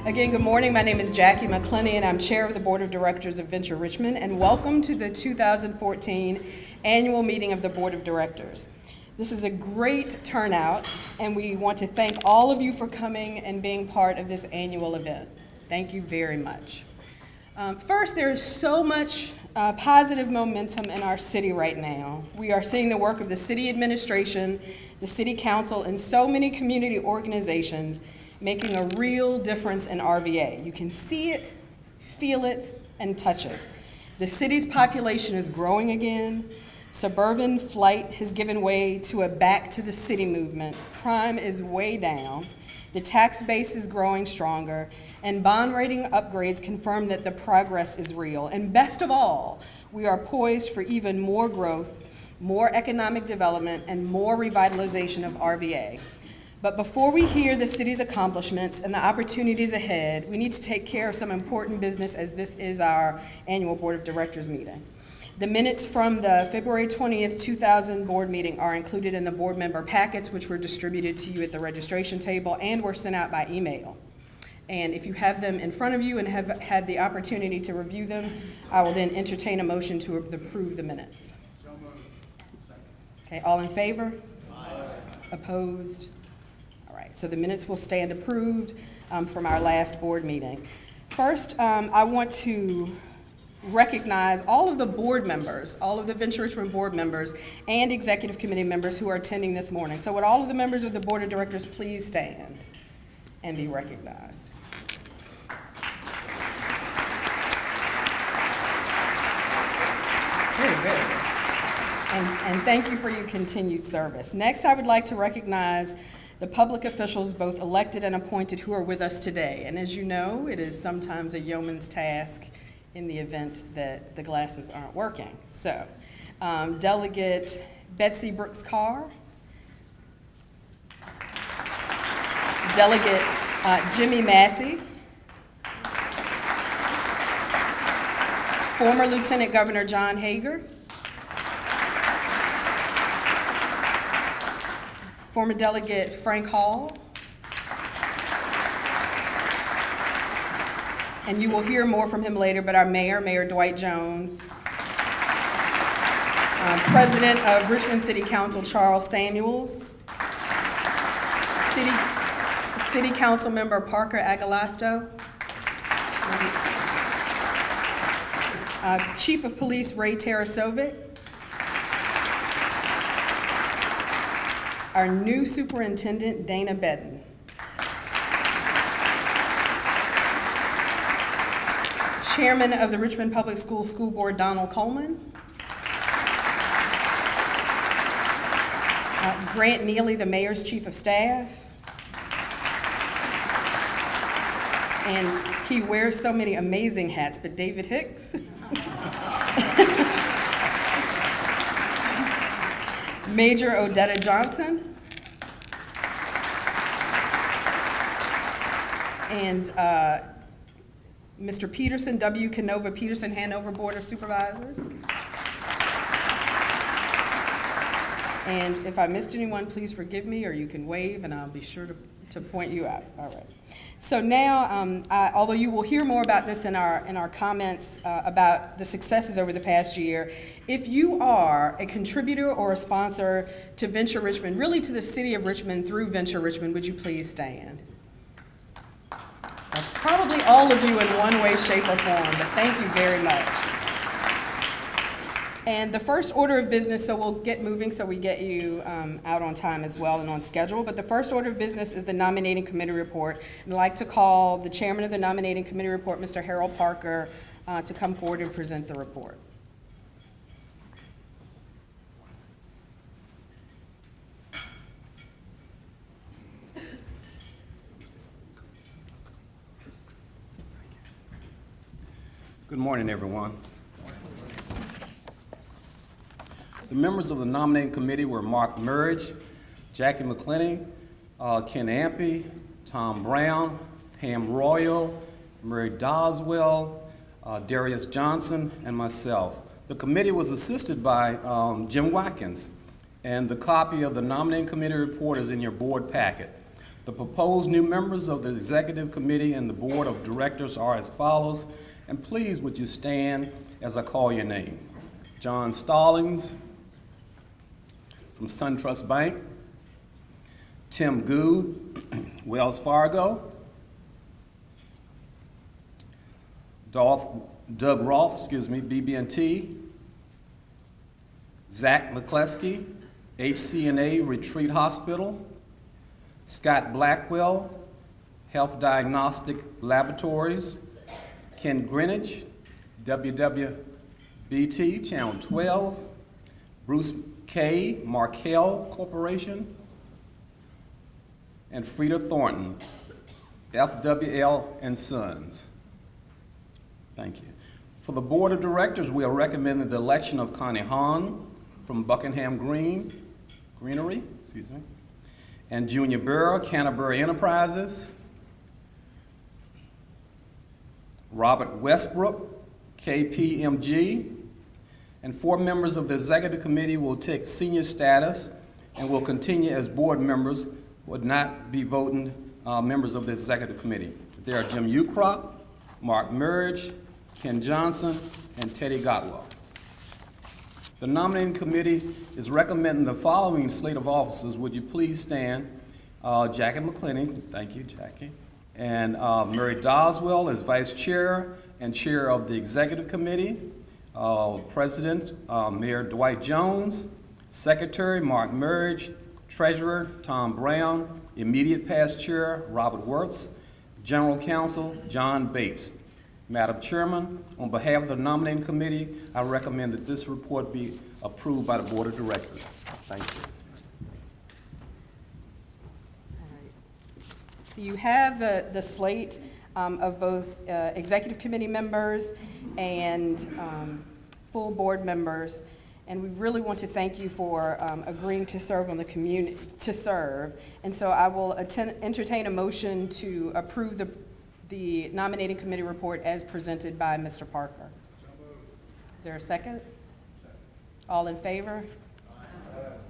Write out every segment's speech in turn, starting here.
Again, good morning. My name is Jackie McClenney, and I'm Chair of the Board of Directors of Venture Richmond, and welcome to the 2014 Annual Meeting of the Board of Directors. This is a great turnout, and we want to thank all of you for coming and being part of this annual event. Thank you very much. First, there is so much positive momentum in our city right now. We are seeing the work of the city administration, the city council, and so many community organizations making a real difference in RVA. You can see it, feel it, and touch it. The city's population is growing again. Suburban flight has given way to a back to the city movement. Crime is way down. The tax base is growing stronger, and bond rating upgrades confirm that the progress is real. And best of all, we are poised for even more growth, more economic development, and more revitalization of RVA. But before we hear the city's accomplishments and the opportunities ahead, we need to take care of some important business, as this is our annual Board of Directors meeting. The minutes from the February 20th, 2000 board meeting are included in the board member packets, which were distributed to you at the registration table and were sent out by email. And if you have them in front of you and have had the opportunity to review them, I will then entertain a motion to approve the minutes. Okay, all in favor? Aye. Opposed? All right, so the minutes will stand approved from our last board meeting. First, I want to recognize all of the board members, all of the Venture Richmond board members and executive committee members who are attending this morning. So would all of the members of the board of directors please stand and be recognized. Very good. And thank you for your continued service. Next, I would like to recognize the public officials, both elected and appointed, who are with us today. And as you know, it is sometimes a yeoman's task in the event that the glasses aren't working. So, Delegate Betsy Brooks Carr, Delegate Jimmy Massey, former Lieutenant Governor John Hager, former Delegate Frank Hall, and you will hear more from him later, but our Mayor Dwight Jones, President of Richmond City Council Charles Samuels, City Council Member Parker Agalasto, Chief of Police Ray Tarasovic, our new Superintendent Dana Bedden, Chairman of the Richmond Public Schools School Board, Donald Coleman. Grant Neely, the Mayor's Chief of Staff. And he wears so many amazing hats, but David Hicks. Major Odetta Johnson. And Mr. Peterson, W. Canova Peterson, Hanover Board of Supervisors. And if I missed anyone, please forgive me, or you can wave and I'll be sure to point you out. All right. So now, although you will hear more about this in our comments about the successes over the past year, if you are a contributor or a sponsor to Venture Richmond, really to the city of Richmond through Venture Richmond, would you please stand? That's probably all of you in one way, shape, or form, but thank you very much. And the first order of business, so we'll get moving so we get you out on time as well and on schedule, but the first order of business is the nominating committee report. And I'd like to call the chairman of the nominating committee report, Mr. Harold Parker, to come forward and present the report. Good morning, everyone. The members of the nominating committee were Mark Murridge, Jackie McClenney, Ken Ampey, Tom Brown, Pam Royal, Murray Doswell, Darius Johnson, and myself. The committee was assisted by Jim Watkins, and the copy of the nominating committee report is in your board packet. The proposed new members of the Executive Committee and the Board of Directors are as follows, and please would you stand as I call your name. John Stallings from SunTrust Bank, Tim Good, Wells Fargo, Doug Roth, BB&T, Zach McCleskey, HCNA Retreat Hospital, Scott Blackwell, Health Diagnostic Laboratories, Ken Greenwich, WWBT Channel 12, Bruce K. Markel Corporation, and Frida Thornton, FWL and Sons. Thank you. For the Board of Directors, we are recommending the election of Connie Hahn from Buckingham Greenery, and Junior Burr, Canterbury Enterprises, Robert Westbrook, KPMG, and 4 members of the Executive Committee will take senior status and will continue as board members, would not be voting members of the Executive Committee. They are Jim Ukrop, Mark Murridge, Ken Johnson, and Teddy Gotwell. The nominating committee is recommending the following slate of officers. Would you please stand? Jackie McClenny, thank you, Jackie, and Murray Doswell as vice chair and chair of the Executive Committee. President, Mayor Dwight Jones, Secretary, Mark Murridge, Treasurer, Tom Brown, immediate past chair, Robert Wirtz, General Counsel, John Bates. Madam Chairman, on behalf of the nominating committee, I recommend that this report be approved by the Board of Directors. Thank you. All right. So you have the slate of both executive committee members and full board members, and we really want to thank you for agreeing to serve on the community, and so I will entertain a motion to approve the nominating committee report as presented by Mr. Parker. Is there a second? All in favor?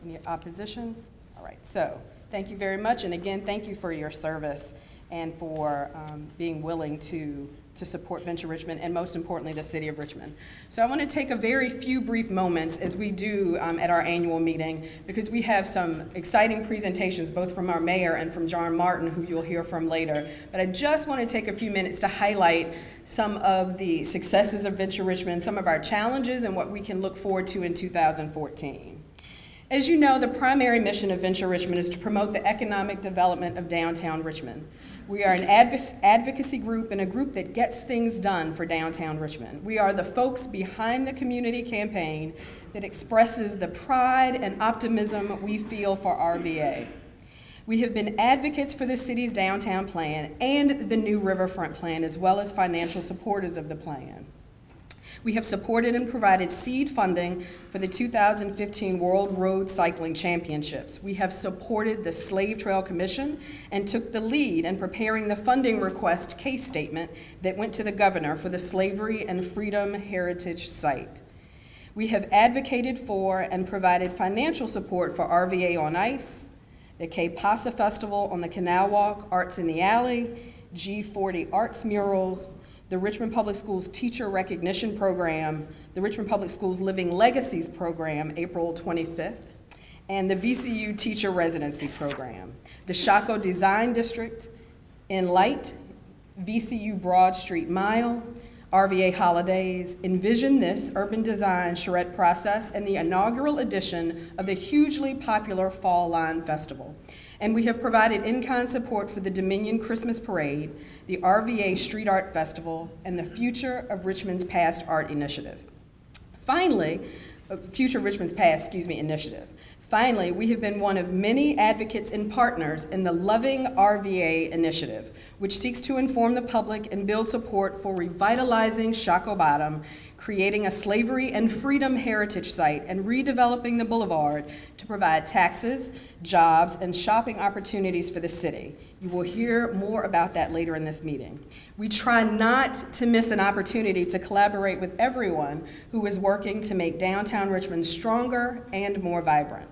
Any opposition? All right, so thank you very much, and again, thank you for your service and for being willing to support Venture Richmond, and most importantly, the City of Richmond. So I want to take a very few brief moments, as we do at our annual meeting, because we have some exciting presentations, both from our mayor and from John Martin, who you'll hear from later. But I just want to take a few minutes to highlight some of the successes of Venture Richmond, some of our challenges, and what we can look forward to in 2014. As you know, the primary mission of Venture Richmond is to promote the economic development of downtown Richmond. We are an advocacy group and a group that gets things done for downtown Richmond. We are the folks behind the community campaign that expresses the pride and optimism we feel for RVA. We have been advocates for the city's downtown plan and the new riverfront plan, as well as financial supporters of the plan. We have supported and provided seed funding for the 2015 World Road Cycling Championships. We have supported the Slave Trail Commission and took the lead in preparing the funding request case statement that went to the governor for the Slavery and Freedom Heritage Site. We have advocated for and provided financial support for RVA on Ice, the Cape Pasa Festival on the Canal Walk, Arts in the Alley, G40 Arts Murals, the Richmond Public Schools Teacher Recognition Program, the Richmond Public Schools Living Legacies Program, April 25th, and the VCU Teacher Residency Program, the Shaco Design District, In Light, VCU Broad Street Mile, RVA Holidays, Envision This Urban Design Charrette Process, and the inaugural edition of the hugely popular Fall Line Festival. And we have provided in-kind support for the Dominion Christmas Parade, the RVA Street Art Festival, and the Future of Richmond's Past Art Initiative. Finally, initiative. Finally, we have been one of many advocates and partners in the Loving RVA initiative, which seeks to inform the public and build support for revitalizing Shaco Bottom, creating a slavery and freedom heritage site, and redeveloping the boulevard to provide taxes, jobs, and shopping opportunities for the city. You will hear more about that later in this meeting. We try not to miss an opportunity to collaborate with everyone who is working to make downtown Richmond stronger and more vibrant.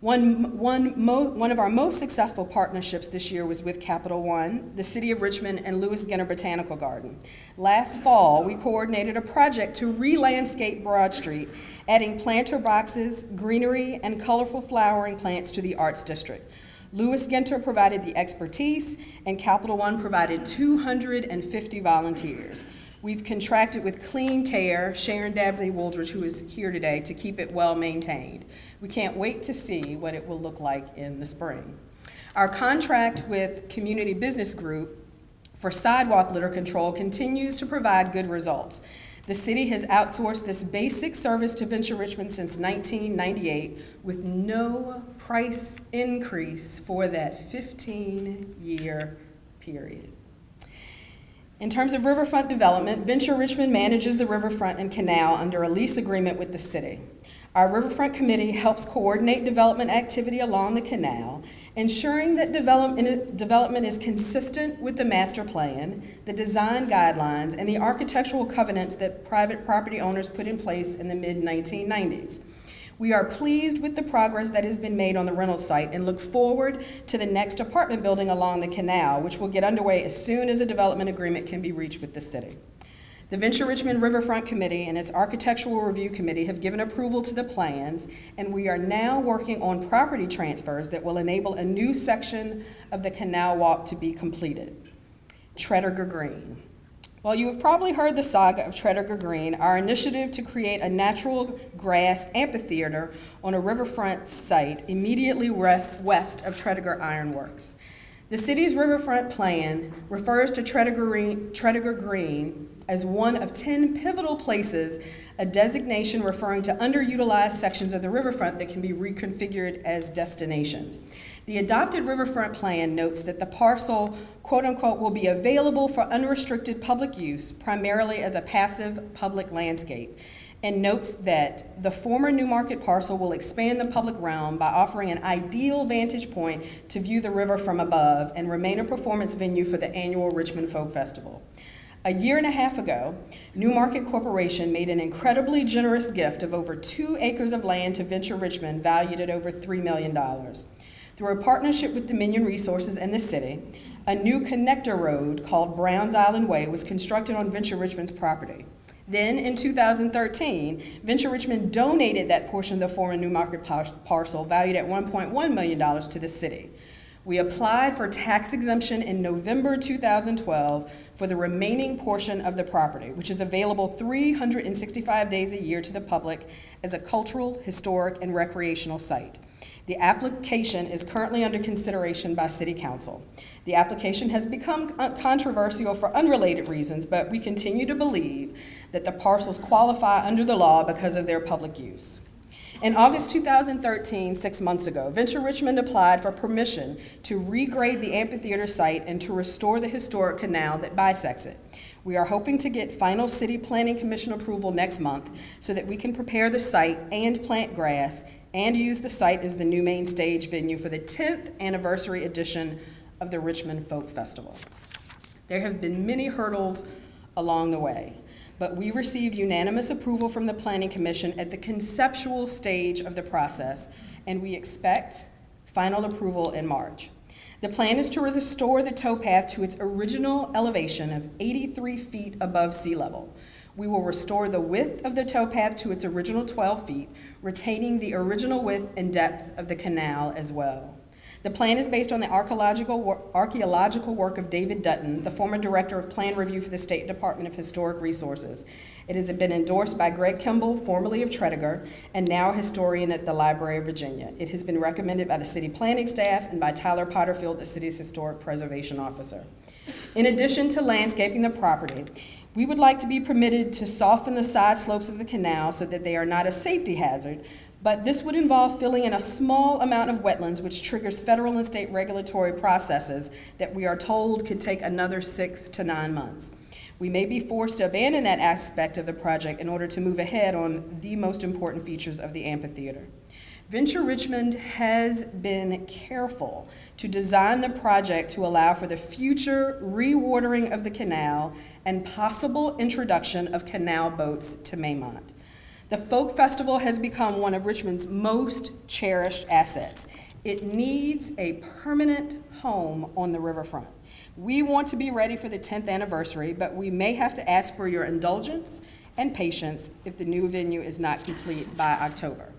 One of our most successful partnerships this year was with Capital One, the City of Richmond, and Lewis Ginter Botanical Garden. Last fall, we coordinated a project to re-landscape Broad Street, adding planter boxes, greenery, and colorful flowering plants to the Arts District. Lewis Ginter provided the expertise, and Capital One provided 250 volunteers. We've contracted with Clean Care, Sharon Dabney-Wooldridge, who is here today, to keep it well maintained. We can't wait to see what it will look like in the spring. Our contract with Community Business Group for sidewalk litter control continues to provide good results. The city has outsourced this basic service to Venture Richmond since 1998 with no price increase for that 15-year period. In terms of riverfront development, Venture Richmond manages the riverfront and canal under a lease agreement with the city. Our Riverfront Committee helps coordinate development activity along the canal, ensuring that development is consistent with the master plan, the design guidelines, and the architectural covenants that private property owners put in place in the mid-1990s. We are pleased with the progress that has been made on the Reynolds site and look forward to the next apartment building along the canal, which will get underway as soon as a development agreement can be reached with the city. The Venture Richmond Riverfront Committee and its Architectural Review Committee have given approval to the plans, and we are now working on property transfers that will enable a new section of the canal walk to be completed. Tredegar Green. While you have probably heard the saga of Tredegar Green, our initiative to create a natural grass amphitheater on a riverfront site immediately west of Tredegar Ironworks. The city's riverfront plan refers to Tredegar Green as one of 10 pivotal places, a designation referring to underutilized sections of the riverfront that can be reconfigured as destinations. The adopted riverfront plan notes that the parcel, quote unquote, will be available for unrestricted public use, primarily as a passive public landscape, and notes that the former Newmarket parcel will expand the public realm by offering an ideal vantage point to view the river from above and remain a performance venue for the annual Richmond Folk Festival. A year and a half ago, Newmarket Corporation made an incredibly generous gift of over 2 acres of land to Venture Richmond, valued at over $3 million. Through a partnership with Dominion Resources and the city, a new connector road called Browns Island Way was constructed on Venture Richmond's property. Then, in 2013, Venture Richmond donated that portion of the former Newmarket parcel, valued at $1.1 million, to the city. We applied for tax exemption in November 2012 for the remaining portion of the property, which is available 365 days a year to the public as a cultural, historic, and recreational site. The application is currently under consideration by City Council. The application has become controversial for unrelated reasons, but we continue to believe that the parcels qualify under the law because of their public use. In August 2013, 6 months ago, Venture Richmond applied for permission to regrade the amphitheater site and to restore the historic canal that bisects it. We are hoping to get final City Planning Commission approval next month so that we can prepare the site and plant grass and use the site as the new main stage venue for the 10th anniversary edition of the Richmond Folk Festival. There have been many hurdles along the way, but we received unanimous approval from the Planning Commission at the conceptual stage of the process, and we expect final approval in March. The plan is to restore the towpath to its original elevation of 83 feet above sea level. We will restore the width of the towpath to its original 12 feet, retaining the original width and depth of the canal as well. The plan is based on the archaeological work of David Dutton, the former director of Plan Review for the State Department of Historic Resources. It has been endorsed by Greg Kimball, formerly of Tredegar, and now a historian at the Library of Virginia. It has been recommended by the city planning staff and by Tyler Potterfield, the city's historic preservation officer. In addition to landscaping the property, we would like to be permitted to soften the side slopes of the canal so that they are not a safety hazard, but this would involve filling in a small amount of wetlands, which triggers federal and state regulatory processes that we are told could take another 6 to 9 months. We may be forced to abandon that aspect of the project in order to move ahead on the most important features of the amphitheater. Venture Richmond has been careful to design the project to allow for the future rewatering of the canal and possible introduction of canal boats to Maymont. The Folk Festival has become one of Richmond's most cherished assets. It needs a permanent home on the riverfront. We want to be ready for the 10th anniversary, but we may have to ask for your indulgence and patience if the new venue is not complete by October.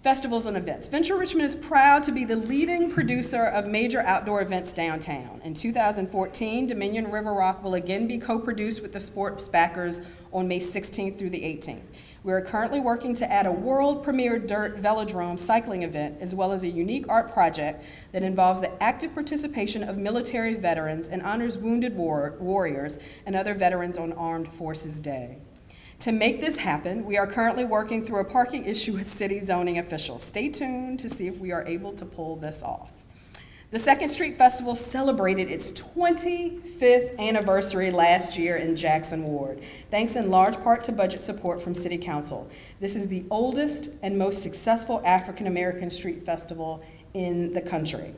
Festivals and events. Venture Richmond is proud to be the leading producer of major outdoor events downtown. In 2014, Dominion River Rock will again be co-produced with the sports backers on May 16th through the 18th. We are currently working to add a world premiere dirt velodrome cycling event, as well as a unique art project that involves the active participation of military veterans and honors wounded warriors and other veterans on Armed Forces Day. To make this happen, we are currently working through a parking issue with city zoning officials. Stay tuned to see if we are able to pull this off. The Second Street Festival celebrated its 25th anniversary last year in Jackson Ward, thanks in large part to budget support from City Council. This is the oldest and most successful African American street festival in the country.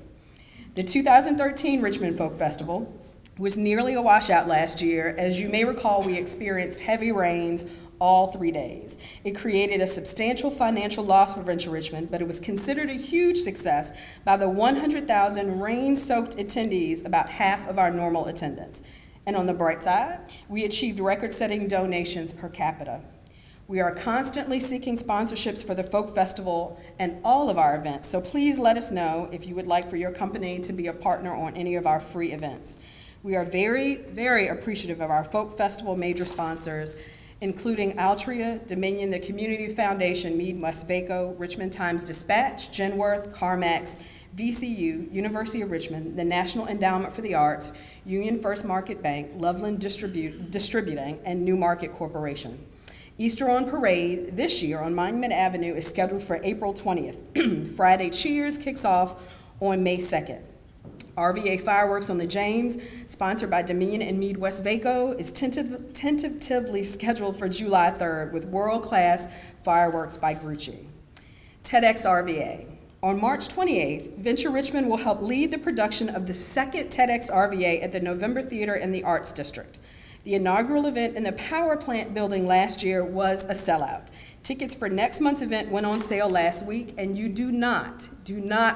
The 2013 Richmond Folk Festival was nearly a washout last year. As you may recall, we experienced heavy rains all 3 days. It created a substantial financial loss for Venture Richmond, but it was considered a huge success by the 100,000 rain-soaked attendees, about half of our normal attendance. And on the bright side, we achieved record-setting donations per capita. We are constantly seeking sponsorships for the Folk Festival and all of our events, so please let us know if you would like for your company to be a partner on any of our free events. We are very, very appreciative of our Folk Festival major sponsors, including Altria, Dominion, the Community Foundation, Meade Westvaco, Richmond Times-Dispatch, Genworth, CarMax, VCU, University of Richmond, the National Endowment for the Arts, Union First Market Bank, Loveland Distributing, and New Market Corporation. Easter on Parade this year on Monument Avenue is scheduled for April 20th. Friday Cheers kicks off on May 2nd. RVA Fireworks on the James, sponsored by Dominion and Meade Westvaco, is tentatively scheduled for July 3rd with world-class fireworks by Grucci. TEDx RVA. On March 28th, Venture Richmond will help lead the production of the second TEDx RVA at the November Theater in the Arts District. The inaugural event in the power plant building last year was a sellout. Tickets for next month's event went on sale last week, and you do not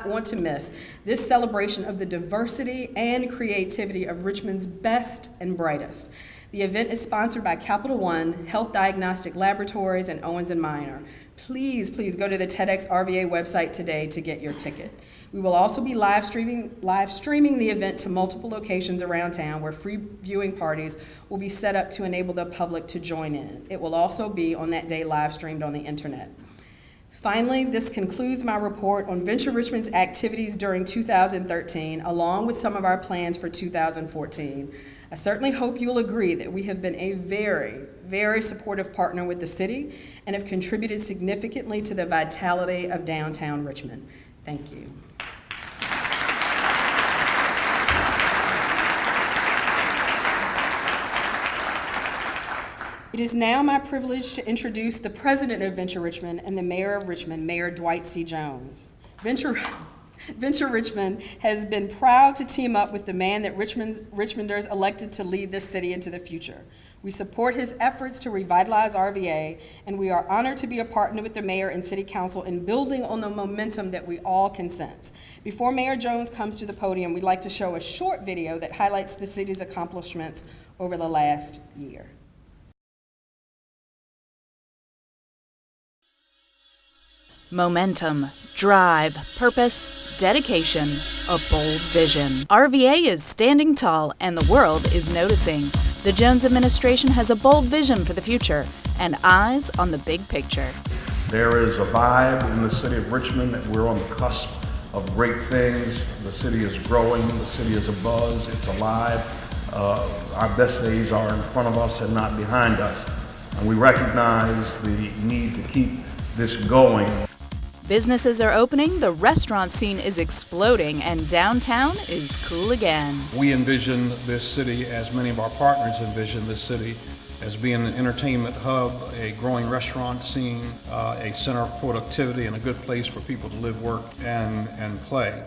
want to miss this celebration of the diversity and creativity of Richmond's best and brightest. The event is sponsored by Capital One, Health Diagnostic Laboratories, and Owens & Minor. Please go to the TEDx RVA website today to get your ticket. We will also be live streaming the event to multiple locations around town where free viewing parties will be set up to enable the public to join in. It will also be on that day live streamed on the internet. Finally, this concludes my report on Venture Richmond's activities during 2013, along with some of our plans for 2014. I certainly hope you'll agree that we have been a very, very supportive partner with the city and have contributed significantly to the vitality of downtown Richmond. Thank you. It is now my privilege to introduce the president of Venture Richmond and the mayor of Richmond, Mayor Dwight C. Jones. Venture Richmond has been proud to team up with the man that Richmonders elected to lead this city into the future. We support his efforts to revitalize RVA, and we are honored to be a partner with the mayor and city council in building on the momentum that we all can sense. Before Mayor Jones comes to the podium, we'd like to show a short video that highlights the city's accomplishments over the last year. Momentum, drive, purpose, dedication, a bold vision. RVA is standing tall and the world is noticing. The Jones administration has a bold vision for the future and eyes on the big picture. There is a vibe in the city of Richmond that we're on the cusp of great things. The city is growing, the city is abuzz, it's alive. Our best days are in front of us and not behind us. And we recognize the need to keep this going. Businesses are opening, the restaurant scene is exploding, and downtown is cool again. We envision this city, as many of our partners envision this city, as being an entertainment hub, a growing restaurant scene, a center of productivity, and a good place for people to live, work, and play.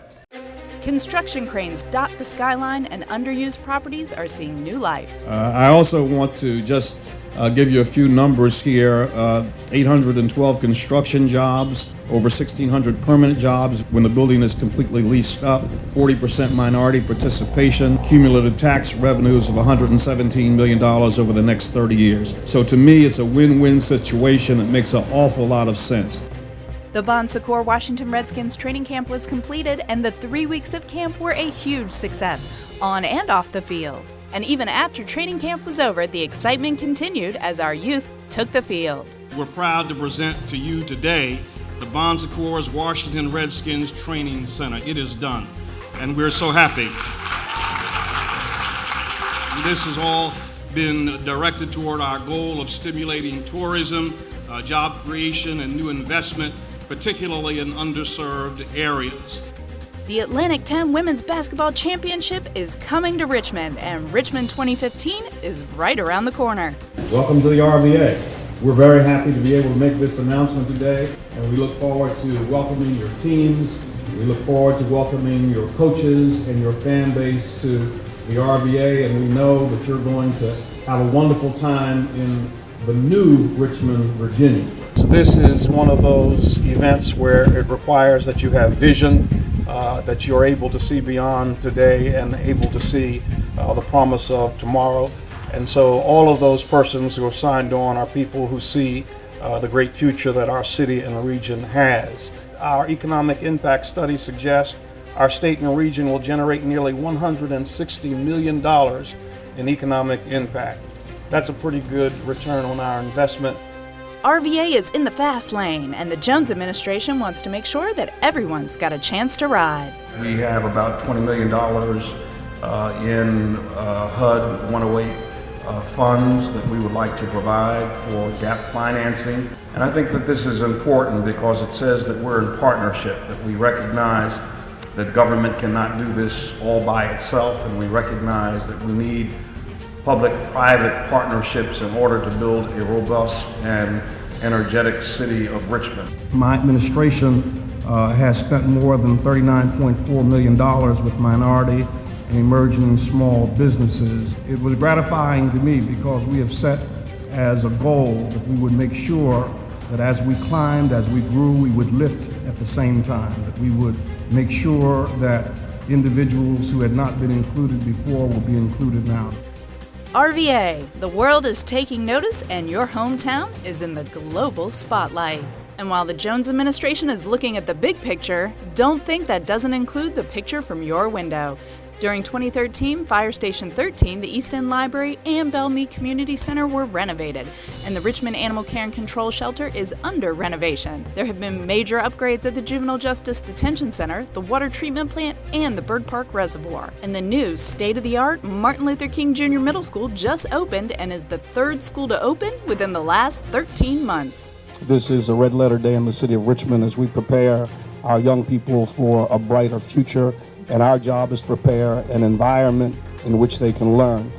Construction cranes dot the skyline, and underused properties are seeing new life. I also want to just give you a few numbers here. 812 construction jobs, over 1,600 permanent jobs when the building is completely leased up, 40% minority participation, cumulative tax revenues of $117 million over the next 30 years. So to me, it's a win-win situation that makes an awful lot of sense. The Bon Secours Washington Redskins training camp was completed, and the 3 weeks of camp were a huge success, on and off the field. And even after training camp was over, the excitement continued as our youth took the field. We're proud to present to you today the Bon Secours Washington Redskins Training Center. It is done, and we're so happy. This has all been directed toward our goal of stimulating tourism, job creation, and new investment, particularly in underserved areas. The Atlantic 10 Women's Basketball Championship is coming to Richmond, and Richmond 2015 is right around the corner. Welcome to the RVA. We're very happy to be able to make this announcement today, and we look forward to welcoming your teams. We look forward to welcoming your coaches and your fan base to the RVA, and we know that you're going to have a wonderful time in the new Richmond, Virginia. So this is one of those events where it requires that you have vision, that you're able to see beyond today and able to see the promise of tomorrow. And so all of those persons who have signed on are people who see the great future that our city and the region has. Our economic impact study suggests our state and region will generate nearly $160 million in economic impact. That's a pretty good return on our investment. RVA is in the fast lane, and the Jones administration wants to make sure that everyone's got a chance to ride. We have about $20 million in HUD 108 funds that we would like to provide for gap financing. And I think that this is important because it says that we're in partnership, that we recognize that government cannot do this all by itself, and we recognize that we need public-private partnerships in order to build a robust and energetic city of Richmond. My administration has spent more than $39.4 million with minority and emerging small businesses. It was gratifying to me because we have set as a goal that we would make sure that as we climbed, as we grew, we would lift at the same time, that we would make sure that individuals who had not been included before will be included now. RVA, the world is taking notice, and your hometown is in the global spotlight. And while the Jones administration is looking at the big picture, don't think that doesn't include the picture from your window. During 2013, Fire Station 13, the East End Library, and Bellmead Community Center were renovated, and the Richmond Animal Care and Control Shelter is under renovation. There have been major upgrades at the Juvenile Justice Detention Center, the Water Treatment Plant, and the Bird Park Reservoir. And the new state-of-the-art Martin Luther King Jr. Middle School just opened and is the third school to open within the last 13 months. This is a red letter day in the city of Richmond as we prepare our young people for a brighter future. And our job is to prepare an environment in which they can learn.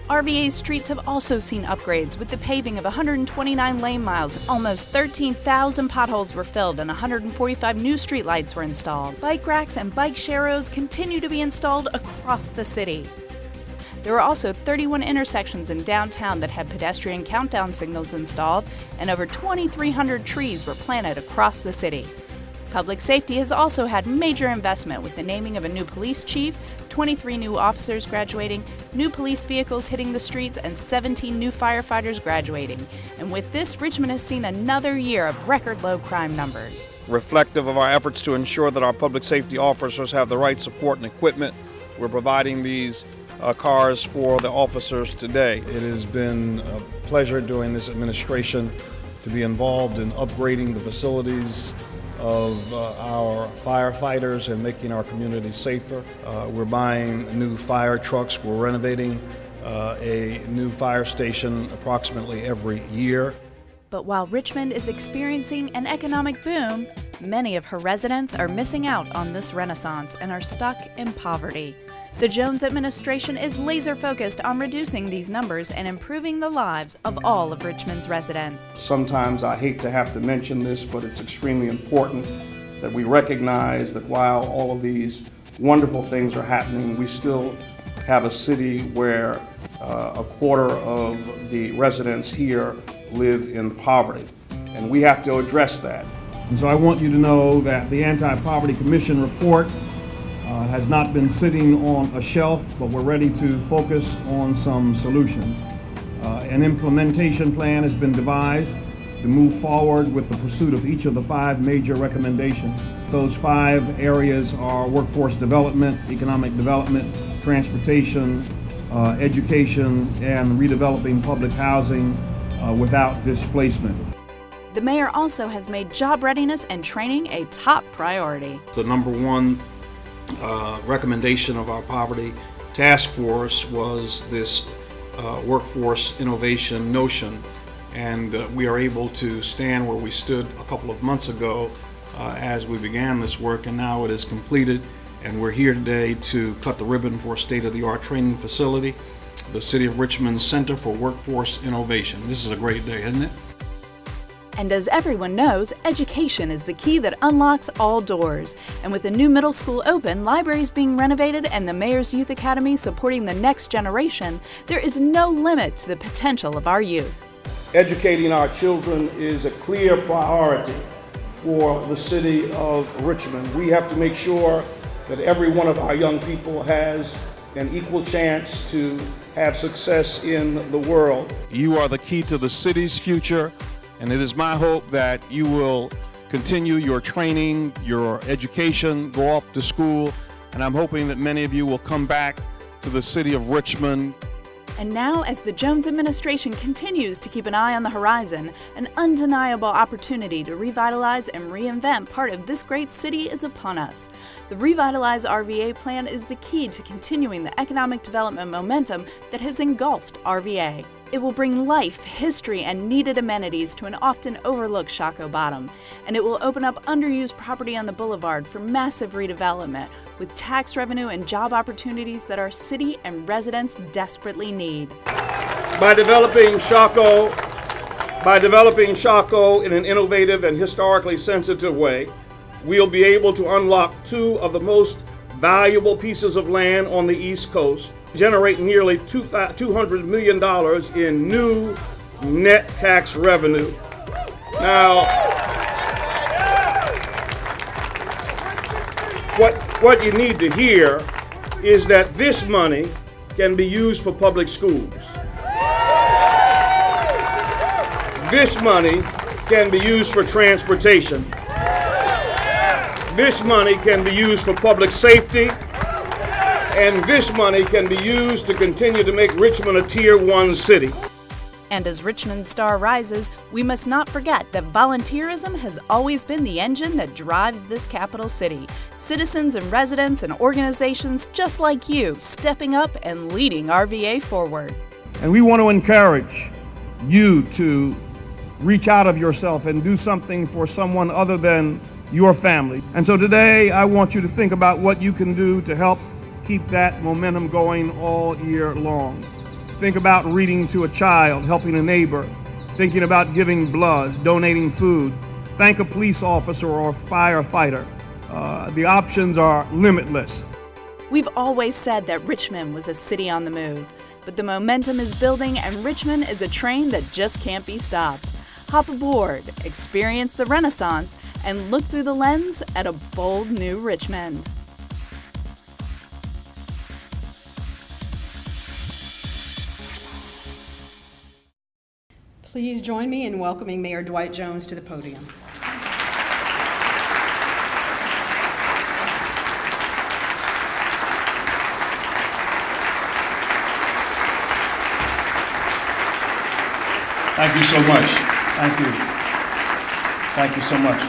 RVA's streets have also seen upgrades with the paving of 129 lane miles. Almost 13,000 potholes were filled and 145 new streetlights were installed. Bike racks and bike sharrows continue to be installed across the city. There were also 31 intersections in downtown that had pedestrian countdown signals installed, and over 2,300 trees were planted across the city. Public safety has also had major investment with the naming of a new police chief, 23 new officers graduating, new police vehicles hitting the streets, and 17 new firefighters graduating. And with this, Richmond has seen another year of record low crime numbers. Reflective of our efforts to ensure that our public safety officers have the right support and equipment, we're providing these cars for the officers today. It has been a pleasure during this administration to be involved in upgrading the facilities of our firefighters and making our community safer. We're buying new fire trucks. We're renovating a new fire station approximately every year. But while Richmond is experiencing an economic boom, many of her residents are missing out on this renaissance and are stuck in poverty. The Jones administration is laser-focused on reducing these numbers and improving the lives of all of Richmond's residents. Sometimes I hate to have to mention this, but it's extremely important that we recognize that while all of these wonderful things are happening, we still have a city where a quarter of the residents here live in poverty, and we have to address that. And so I want you to know that the Anti-Poverty Commission report has not been sitting on a shelf, but we're ready to focus on some solutions. An implementation plan has been devised to move forward with the pursuit of each of the 5 major recommendations. Those 5 areas are workforce development, economic development, transportation, education, and redeveloping public housing without displacement. The mayor also has made job readiness and training a top priority. The number one recommendation of our poverty task force was this workforce innovation notion, and we are able to stand where we stood a couple of months ago as we began this work, and now it is completed, and we're here today to cut the ribbon for a state-of-the-art training facility, the City of Richmond Center for Workforce Innovation. This is a great day, isn't it? And as everyone knows, education is the key that unlocks all doors. And with the new middle school open, libraries being renovated, and the Mayor's Youth Academy supporting the next generation, there is no limit to the potential of our youth. Educating our children is a clear priority for the city of Richmond. We have to make sure that every one of our young people has an equal chance to have success in the world. You are the key to the city's future, and it is my hope that you will continue your training, your education, go off to school, and I'm hoping that many of you will come back to the city of Richmond. And now, as the Jones administration continues to keep an eye on the horizon, an undeniable opportunity to revitalize and reinvent part of this great city is upon us. The Revitalize RVA plan is the key to continuing the economic development momentum that has engulfed RVA. It will bring life, history, and needed amenities to an often overlooked Shockoe Bottom, and it will open up underused property on the boulevard for massive redevelopment, with tax revenue and job opportunities that our city and residents desperately need. By developing Shockoe in an innovative and historically sensitive way, we'll be able to unlock 2 of the most valuable pieces of land on the East Coast, generate nearly $200 million in new net tax revenue. Now, what you need to hear is that this money can be used for public schools. This money can be used for transportation. This money can be used for public safety. And this money can be used to continue to make Richmond a Tier 1 city. And as Richmond's star rises, we must not forget that volunteerism has always been the engine that drives this capital city. Citizens and residents and organizations just like you stepping up and leading RVA forward. And we want to encourage you to reach out of yourself and do something for someone other than your family. And so today, I want you to think about what you can do to help keep that momentum going all year long. Think about reading to a child, helping a neighbor, thinking about giving blood, donating food, thank a police officer or a firefighter. The options are limitless. We've always said that Richmond was a city on the move, but the momentum is building and Richmond is a train that just can't be stopped. Hop aboard, experience the Renaissance, and look through the lens at a bold new Richmond. Please join me in welcoming Mayor Dwight Jones to the podium. Thank you so much. Thank you. Thank you so much.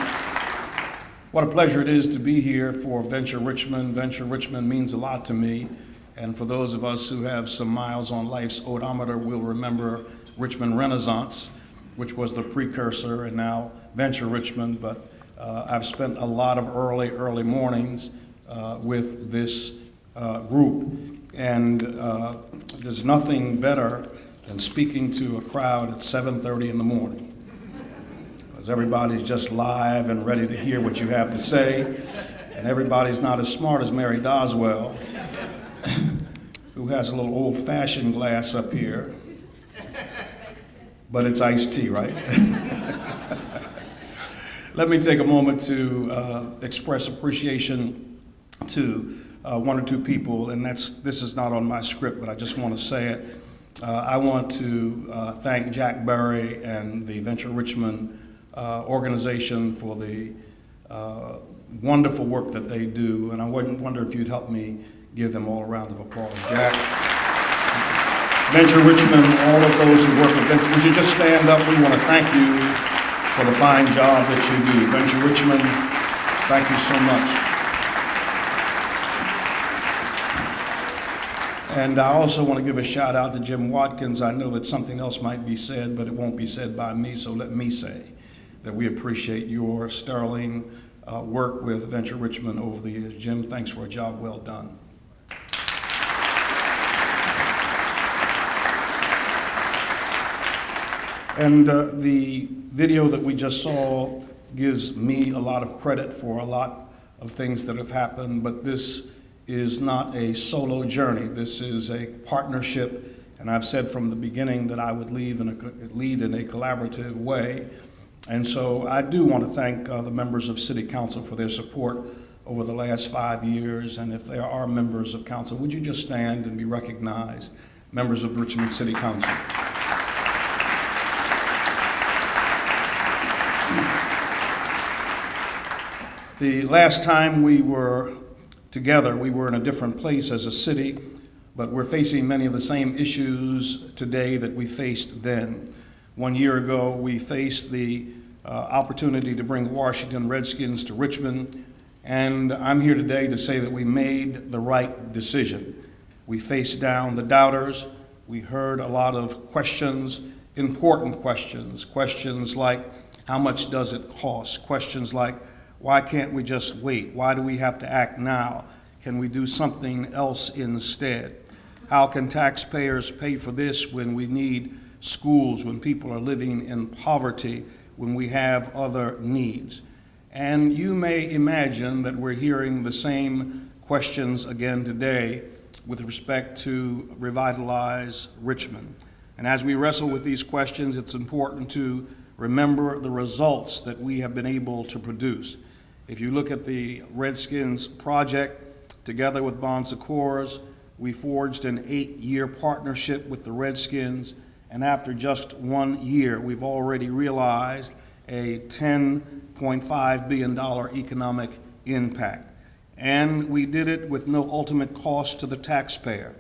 What a pleasure it is to be here for Venture Richmond. Venture Richmond means a lot to me. And for those of us who have some miles on life's odometer, we'll remember Richmond Renaissance, which was the precursor, and now Venture Richmond. But I've spent a lot of early mornings with this group. And there's nothing better than speaking to a crowd at 7:30 in the morning, because everybody's just live and ready to hear what you have to say. And everybody's not as smart as Mary Doswell, who who has a little old-fashioned glass up here, but it's iced tea, right? Let me take a moment to express appreciation to one or two people, and this is not on my script, but I just want to say it. I want to thank Jack Berry and the Venture Richmond organization for the wonderful work that they do, and I wonder if you'd help me give them all a round of applause. Jack, Venture Richmond, all of those who work with Venture, would you just stand up? We want to thank you for the fine job that you do. Venture Richmond, thank you so much. And I also want to give a shout out to Jim Watkins. I know that something else might be said, but it won't be said by me, so let me say that we appreciate your sterling work with Venture Richmond over the years. Jim, thanks for a job well done. And the video that we just saw gives me a lot of credit for a lot of things that have happened, but this is not a solo journey. This is a partnership, and I've said from the beginning that I would lead in a collaborative way. And so I do want to thank the members of City Council for their support over the last 5 years, and if there are members of council, would you just stand and be recognized, members of Richmond City Council. The last time we were together, we were in a different place as a city, but we're facing many of the same issues today that we faced then. 1 year ago, we faced the opportunity to bring Washington Redskins to Richmond, and I'm here today to say that we made the right decision. We faced down the doubters. We heard a lot of questions, important questions, questions like, how much does it cost? Questions like, why can't we just wait? Why do we have to act now? Can we do something else instead? How can taxpayers pay for this when we need schools, when people are living in poverty, when we have other needs? And you may imagine that we're hearing the same questions again today with respect to revitalize Richmond. And as we wrestle with these questions, it's important to remember the results that we have been able to produce. If you look at the Redskins project, together with Bon Secours, we forged an 8-year partnership with the Redskins, and after just 1 year, we've already realized a $10.5 billion economic impact. And we did it with no ultimate cost to the taxpayer.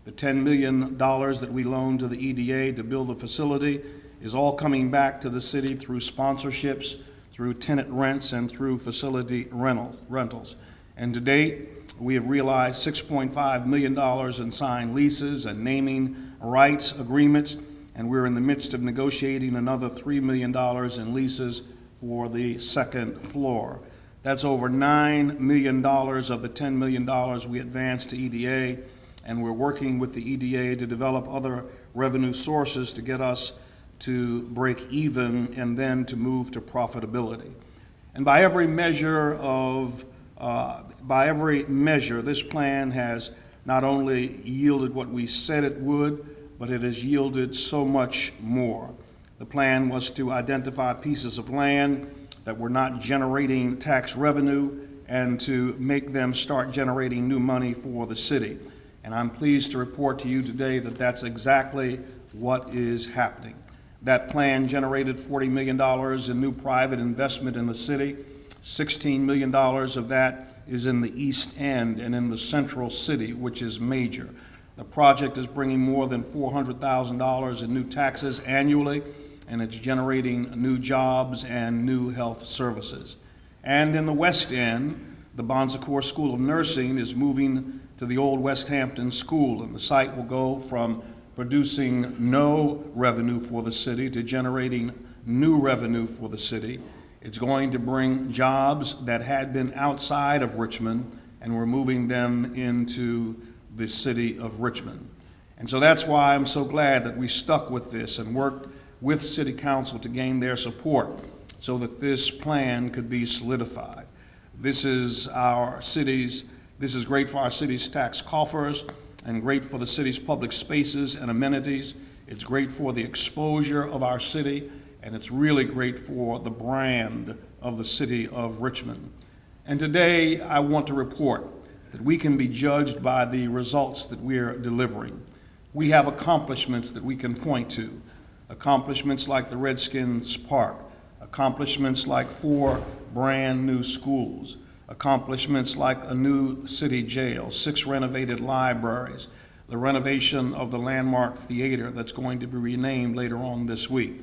The $10 million that we loaned to the EDA to build the facility is all coming back to the city through sponsorships, through tenant rents, and through facility rentals. And to date, we have realized $6.5 million in signed leases and naming rights agreements, and we're in the midst of negotiating another $3 million in leases for the second floor. That's over $9 million of the $10 million we advanced to EDA, and we're working with the EDA to develop other revenue sources to get us to break even and then to move to profitability. And by every measure, this plan has not only yielded what we said it would, but it has yielded so much more. The plan was to identify pieces of land that were not generating tax revenue and to make them start generating new money for the city. And I'm pleased to report to you today that that's exactly what is happening. That plan generated $40 million in new private investment in the city. $16 million of that is in the East End and in the central city, which is major. The project is bringing more than $400,000 in new taxes annually, and it's generating new jobs and new health services. And in the West End, the Bon Secours School of Nursing is moving to the old West Hampton School, and the site will go from producing no revenue for the city to generating new revenue for the city. It's going to bring jobs that had been outside of Richmond, and we're moving them into the city of Richmond. And so that's why I'm so glad that we stuck with this and worked with City Council to gain their support so that this plan could be solidified. This is great for our city's tax coffers, and great for the city's public spaces and amenities. It's great for the exposure of our city, and it's really great for the brand of the city of Richmond. And today, I want to report that we can be judged by the results that we're delivering. We have accomplishments that we can point to, accomplishments like the Redskins Park, accomplishments like 4 brand new schools, accomplishments like a new city jail, 6 renovated libraries, the renovation of the landmark theater that's going to be renamed later on this week,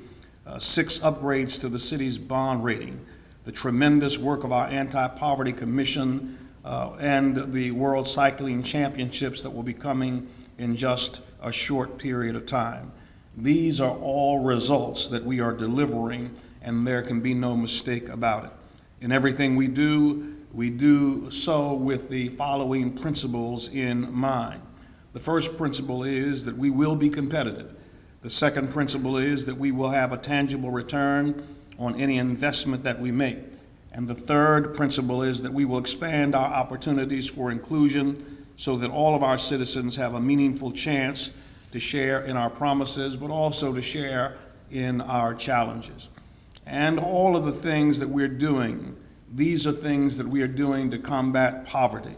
6 upgrades to the city's bond rating, the tremendous work of our Anti-Poverty Commission, and the World Cycling Championships that will be coming in just a short period of time. These are all results that we are delivering, and there can be no mistake about it. In everything we do so with the following principles in mind. The first principle is that we will be competitive. The second principle is that we will have a tangible return on any investment that we make. And the third principle is that we will expand our opportunities for inclusion so that all of our citizens have a meaningful chance to share in our promises, but also to share in our challenges. And all of the things that we're doing, these are things that we are doing to combat poverty,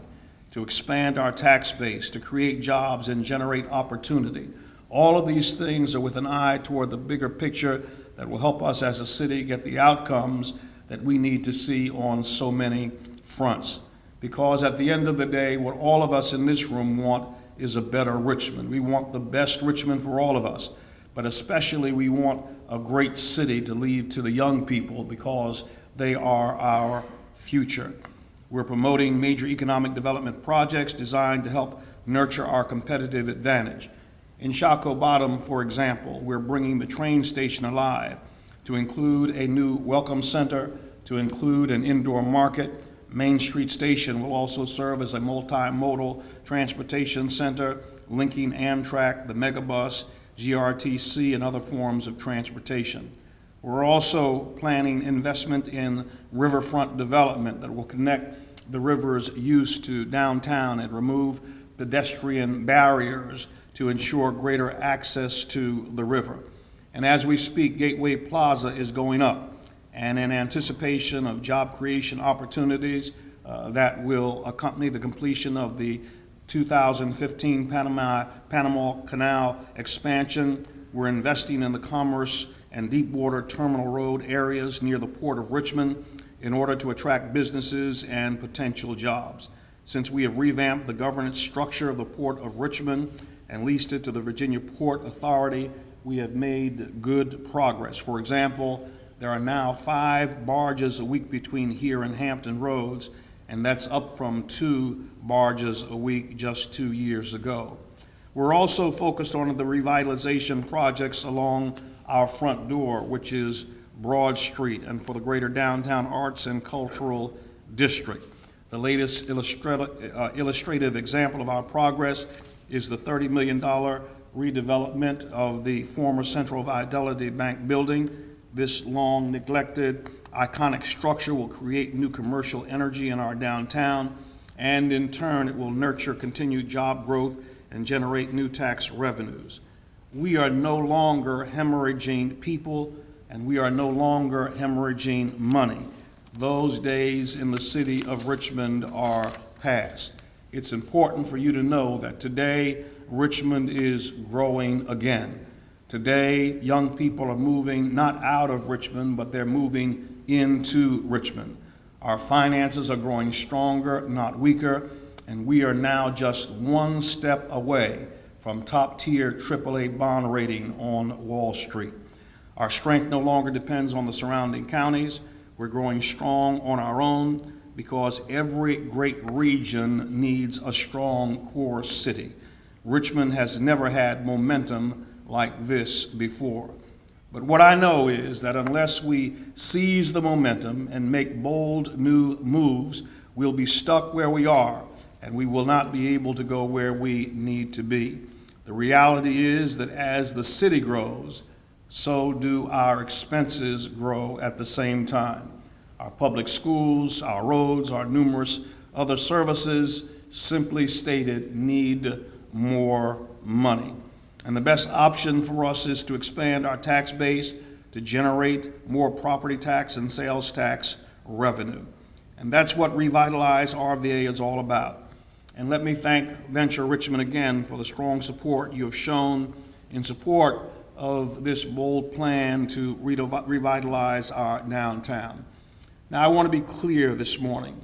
to expand our tax base, to create jobs and generate opportunity. All of these things are with an eye toward the bigger picture that will help us as a city get the outcomes that we need to see on so many fronts. Because at the end of the day, what all of us in this room want is a better Richmond. We want the best Richmond for all of us, but especially we want a great city to leave to the young people because they are our future. We're promoting major economic development projects designed to help nurture our competitive advantage. In Shockoe Bottom, for example, we're bringing the train station alive to include a new welcome center, to include an indoor market. Main Street Station will also serve as a multimodal transportation center, linking Amtrak, the Megabus, GRTC, and other forms of transportation. We're also planning investment in riverfront development that will connect the river's use to downtown and remove pedestrian barriers to ensure greater access to the river. And as we speak, Gateway Plaza is going up, and in anticipation of job creation opportunities that will accompany the completion of the 2015 Panama Canal expansion, we're investing in the Commerce and Deepwater Terminal Road areas near the Port of Richmond in order to attract businesses and potential jobs. Since we have revamped the governance structure of the Port of Richmond and leased it to the Virginia Port Authority, we have made good progress. For example, there are now 5 barges a week between here and Hampton Roads, and that's up from 2 barges a week just 2 years ago. We're also focused on the revitalization projects along our front door, which is Broad Street, and for the greater downtown arts and cultural district. The latest illustrative example of our progress is the $30 million redevelopment of the former Central Fidelity Bank building. This long neglected, iconic structure will create new commercial energy in our downtown, and in turn, it will nurture continued job growth and generate new tax revenues. We are no longer hemorrhaging people, and we are no longer hemorrhaging money. Those days in the city of Richmond are past. It's important for you to know that today, Richmond is growing again. Today, young people are moving not out of Richmond, but they're moving into Richmond. Our finances are growing stronger, not weaker, and we are now just one step away from top-tier AAA bond rating on Wall Street. Our strength no longer depends on the surrounding counties. We're growing strong on our own because every great region needs a strong core city. Richmond has never had momentum like this before. But what I know is that unless we seize the momentum and make bold new moves, we'll be stuck where we are, and we will not be able to go where we need to be. The reality is that as the city grows, so do our expenses grow at the same time. Our public schools, our roads, our numerous other services, simply stated, need more money. And the best option for us is to expand our tax base to generate more property tax and sales tax revenue. And that's what Revitalize RVA is all about. And let me thank Venture Richmond again for the strong support you have shown in support of this bold plan to revitalize our downtown. Now, I want to be clear this morning.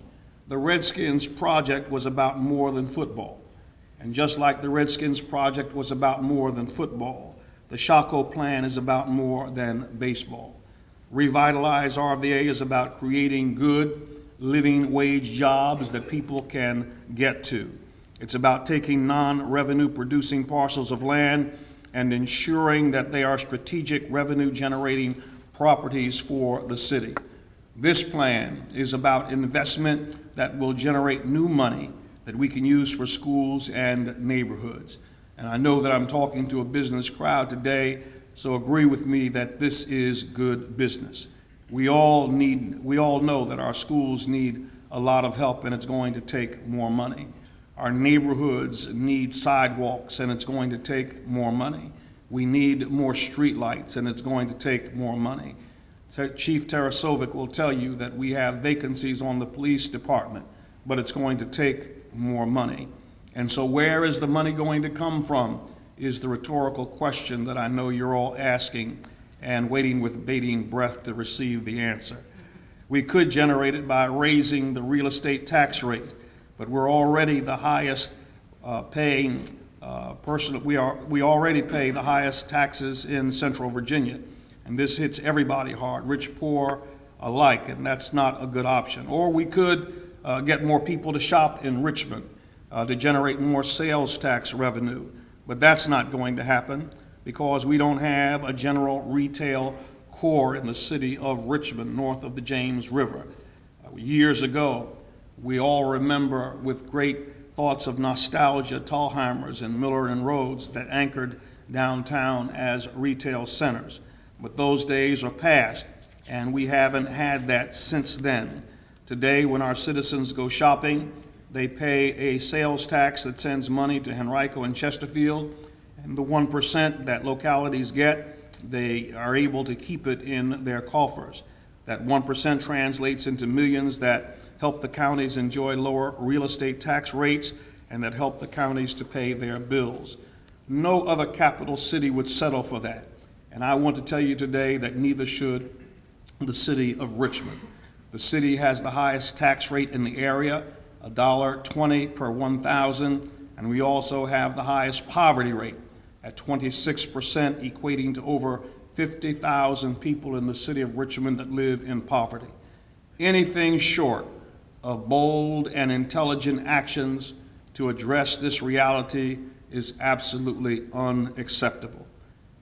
The Redskins project was about more than football. And just like the Redskins project was about more than football, the Shaco plan is about more than baseball. Revitalize RVA is about creating good, living wage jobs that people can get to. It's about taking non-revenue producing parcels of land and ensuring that they are strategic revenue generating properties for the city. This plan is about investment that will generate new money that we can use for schools and neighborhoods. And I know that I'm talking to a business crowd today, so agree with me that this is good business. We all know that our schools need a lot of help, and it's going to take more money. Our neighborhoods need sidewalks, and it's going to take more money. We need more streetlights, and it's going to take more money. Chief Tarasovic will tell you that we have vacancies on the police department, but it's going to take more money. And so where is the money going to come from is the rhetorical question that I know you're all asking and waiting with bated breath to receive the answer. We could generate it by raising the real estate tax rate, but we're already the highest paying person. We already pay the highest taxes in Central Virginia, and this hits everybody hard, rich, poor alike, and that's not a good option. Or we could get more people to shop in Richmond to generate more sales tax revenue. But that's not going to happen because we don't have a general retail core in the city of Richmond north of the James River. Years ago, we all remember with great thoughts of nostalgia Tallheimers and Miller and Rhodes that anchored downtown as retail centers. But those days are past, and we haven't had that since then. Today, when our citizens go shopping, they pay a sales tax that sends money to Henrico and Chesterfield, and the 1% that localities get, they are able to keep it in their coffers. That 1% translates into millions that help the counties enjoy lower real estate tax rates and that help the counties to pay their bills. No other capital city would settle for that. And I want to tell you today that neither should the city of Richmond. The city has the highest tax rate in the area, $1.20 per 1,000, and we also have the highest poverty rate at 26%, equating to over 50,000 people in the city of Richmond that live in poverty. Anything short of bold and intelligent actions to address this reality is absolutely unacceptable.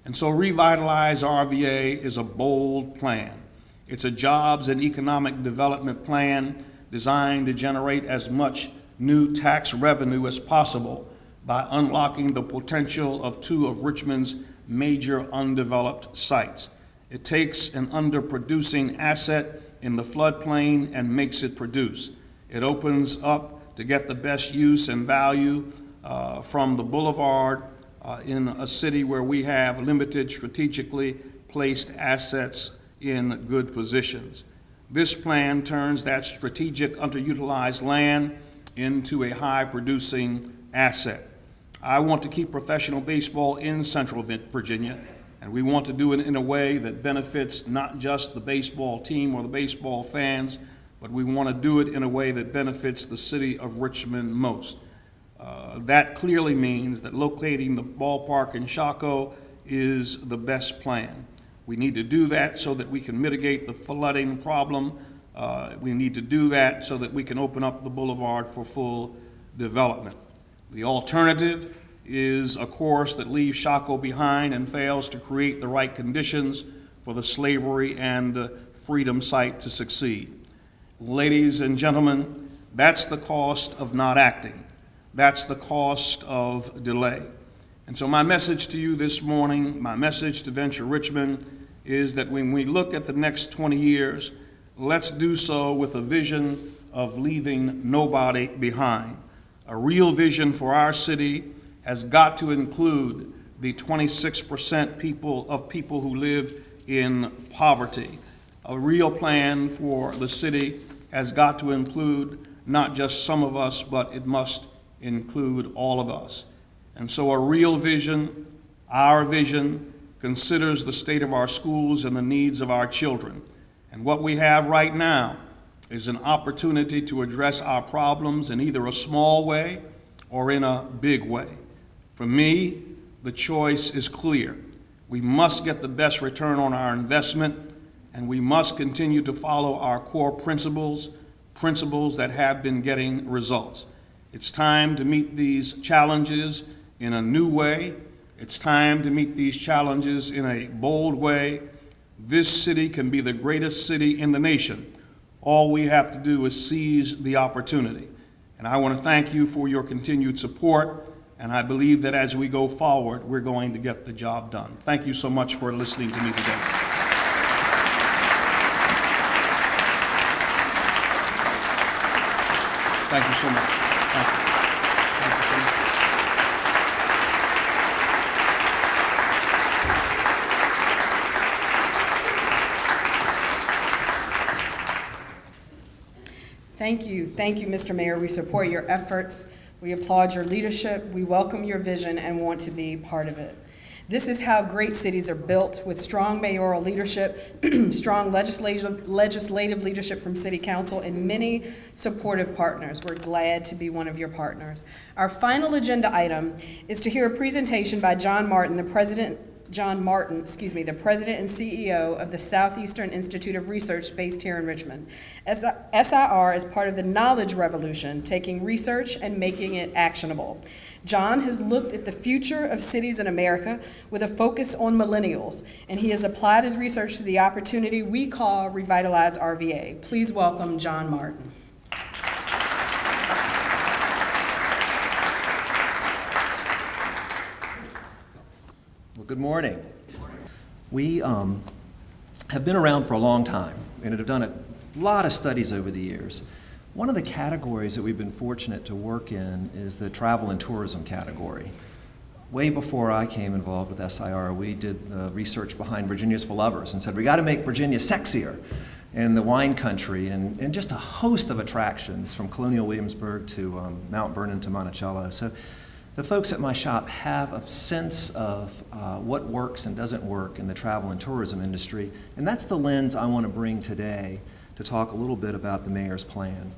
And so Revitalize RVA is a bold plan. It's a jobs and economic development plan designed to generate as much new tax revenue as possible by unlocking the potential of two of Richmond's major undeveloped sites. It takes an underproducing asset in the floodplain and makes it produce. It opens up to get the best use and value from the boulevard in a city where we have limited strategically placed assets in good positions. This plan turns that strategic underutilized land into a high-producing asset. I want to keep professional baseball in Central Virginia, and we want to do it in a way that benefits not just the baseball team or the baseball fans, but we want to do it in a way that benefits the city of Richmond most. That clearly means that locating the ballpark in Shaco is the best plan. We need to do that so that we can mitigate the flooding problem. We need to do that so that we can open up the boulevard for full development. The alternative is a course that leaves Shaco behind and fails to create the right conditions for the slavery and freedom site to succeed. Ladies and gentlemen, that's the cost of not acting. That's the cost of delay. And so my message to you this morning, my message to Venture Richmond, is that when we look at the next 20 years, let's do so with a vision of leaving nobody behind. A real vision for our city has got to include the 26% people who live in poverty. A real plan for the city has got to include not just some of us, but it must include all of us. And so a real vision, our vision, considers the state of our schools and the needs of our children. And what we have right now is an opportunity to address our problems in either a small way or in a big way. For me, the choice is clear. We must get the best return on our investment, and we must continue to follow our core principles that have been getting results. It's time to meet these challenges in a new way. It's time to meet these challenges in a bold way. This city can be the greatest city in the nation. All we have to do is seize the opportunity. And I want to thank you for your continued support, and I believe that as we go forward, we're going to get the job done. Thank you so much for listening to me today. Thank you so much. Thank you. Thank you so much. Thank you, Mr. Mayor. We support your efforts. We applaud your leadership. We welcome your vision and want to be part of it. This is how great cities are built, with strong mayoral leadership, strong legislative leadership from City Council, and many supportive partners. We're glad to be one of your partners. Our final agenda item is to hear a presentation by John Martin, the President and CEO of the Southeastern Institute of Research based here in Richmond. SIR is part of the knowledge revolution, taking research and making it actionable. John has looked at the future of cities in America with a focus on millennials, and he has applied his research to the opportunity we call Revitalize RVA. Please welcome John Martin. Well, good morning. We have been around for a long time and have done a lot of studies over the years. One of the categories that we've been fortunate to work in is the travel and tourism category. Way before I came involved with SIR, we did the research behind Virginia's for Lovers and said, we got to make Virginia sexier in the wine country, and just a host of attractions from Colonial Williamsburg to Mount Vernon to Monticello. So the folks at my shop have a sense of what works and doesn't work in the travel and tourism industry, and that's the lens I want to bring today to talk a little bit about the mayor's plan.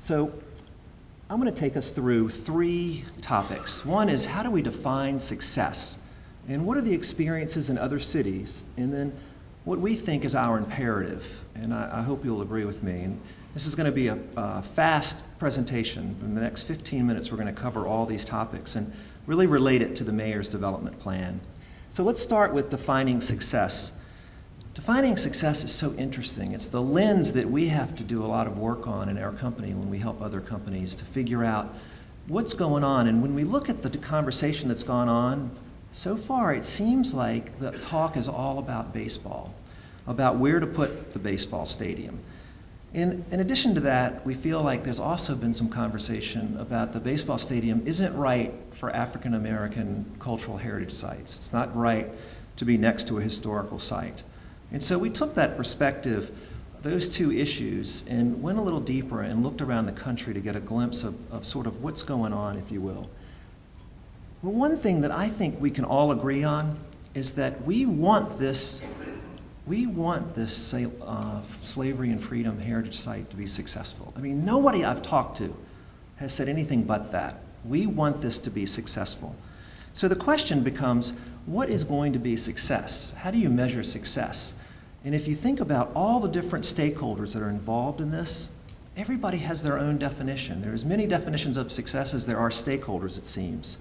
So I'm going to take us through three topics. One is, how do we define success? And what are the experiences in other cities? And then what we think is our imperative, and I hope you'll agree with me. And this is going to be a fast presentation. In the next 15 minutes, we're going to cover all these topics and really relate it to the mayor's development plan. So let's start with defining success. Defining success is so interesting. It's the lens that we have to do a lot of work on in our company when we help other companies to figure out what's going on. And when we look at the conversation that's gone on, so far it seems like the talk is all about baseball, about where to put the baseball stadium. In addition to that, we feel like there's also been some conversation about the baseball stadium isn't right for African American cultural heritage sites. It's not right to be next to a historical site. And so we took that perspective, those two issues, and went a little deeper and looked around the country to get a glimpse of sort of what's going on, if you will. The one thing that I think we can all agree on is that we want this slavery and freedom heritage site to be successful. I mean, nobody I've talked to has said anything but that. We want this to be successful. So the question becomes, what is going to be success? How do you measure success? And if you think about all the different stakeholders that are involved in this, everybody has their own definition. There are as many definitions of success as there are stakeholders, it seems.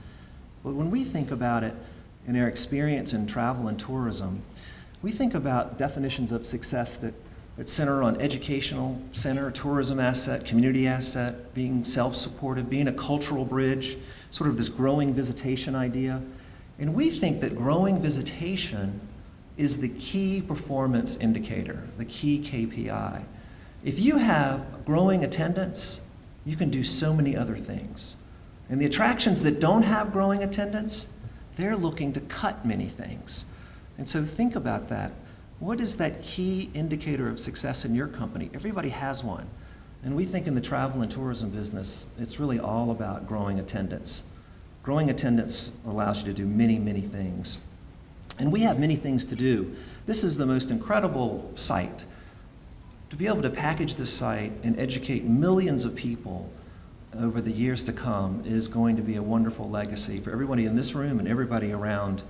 But when we think about it in our experience in travel and tourism, we think about definitions of success that center on educational center, tourism asset, community asset, being self-supported, being a cultural bridge, sort of this growing visitation idea. And we think that growing visitation is the key performance indicator, the key KPI. If you have growing attendance, you can do so many other things. And the attractions that don't have growing attendance, they're looking to cut many things. And so think about that. What is that key indicator of success in your company? Everybody has one. And we think in the travel and tourism business, it's really all about growing attendance. Growing attendance allows you to do many, many things. And we have many things to do. This is the most incredible site. To be able to package this site and educate millions of people over the years to come is going to be a wonderful legacy for everybody in this room and everybody around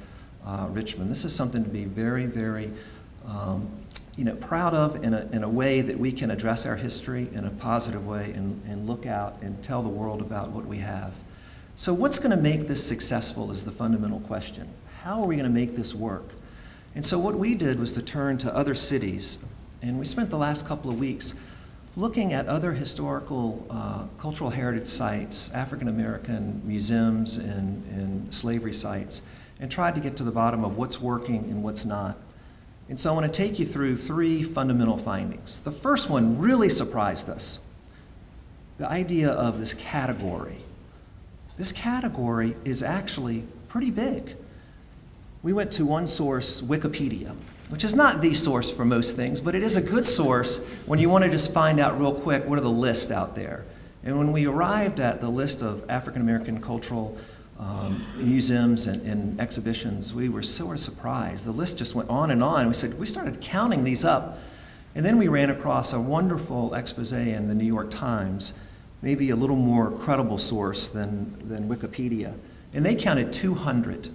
Richmond. This is something to be very, very proud of in a way that we can address our history in a positive way and look out and tell the world about what we have. So what's going to make this successful is the fundamental question. How are we going to make this work? And so what we did was to turn to other cities, and we spent the last couple of weeks looking at other historical cultural heritage sites, African American museums and slavery sites, and tried to get to the bottom of what's working and what's not. And so I want to take you through 3 fundamental findings. The first one really surprised us. The idea of this category. This category is actually pretty big. We went to one source, Wikipedia, which is not the source for most things, but it is a good source when you want to just find out real quick what are the lists out there. And when we arrived at the list of African American cultural museums and exhibitions, we were so surprised. The list just went on and on. We started counting these up, and then we ran across a wonderful expose in the New York Times, maybe a little more credible source than Wikipedia, and they counted 200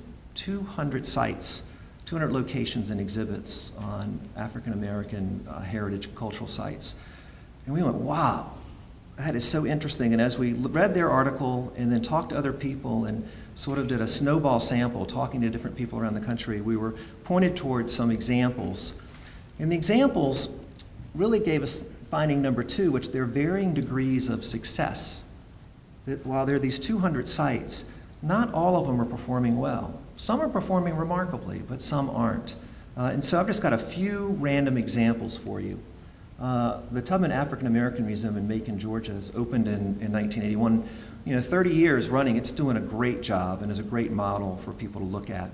sites, 200 locations and exhibits on African American heritage cultural sites. And we went, wow, that is so interesting. And as we read their article and then talked to other people and sort of did a snowball sample, talking to different people around the country, we were pointed towards some examples. And the examples really gave us finding number 2, which there are varying degrees of success. That while there are these 200 sites, not all of them are performing well. Some are performing remarkably, but some aren't. And so I've just got a few random examples for you. The Tubman African American Museum in Macon, Georgia, has opened in 1981. 30 years running, it's doing a great job and is a great model for people to look at.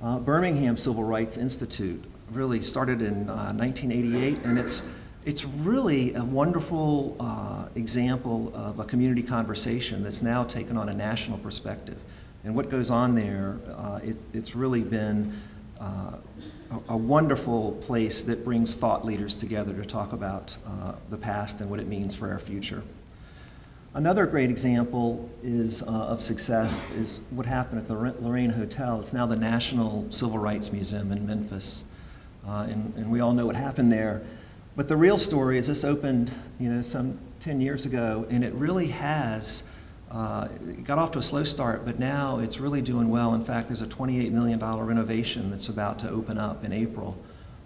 Birmingham Civil Rights Institute really started in 1988, and it's really a wonderful example of a community conversation that's now taken on a national perspective. And what goes on there, it's really been a wonderful place that brings thought leaders together to talk about the past and what it means for our future. Another great example of success is what happened at the Lorraine Hotel. It's now the National Civil Rights Museum in Memphis, and we all know what happened there. But the real story is this opened, some 10 years ago, and it really has it got off to a slow start, but now it's really doing well. In fact, there's a $28 million renovation that's about to open up in April,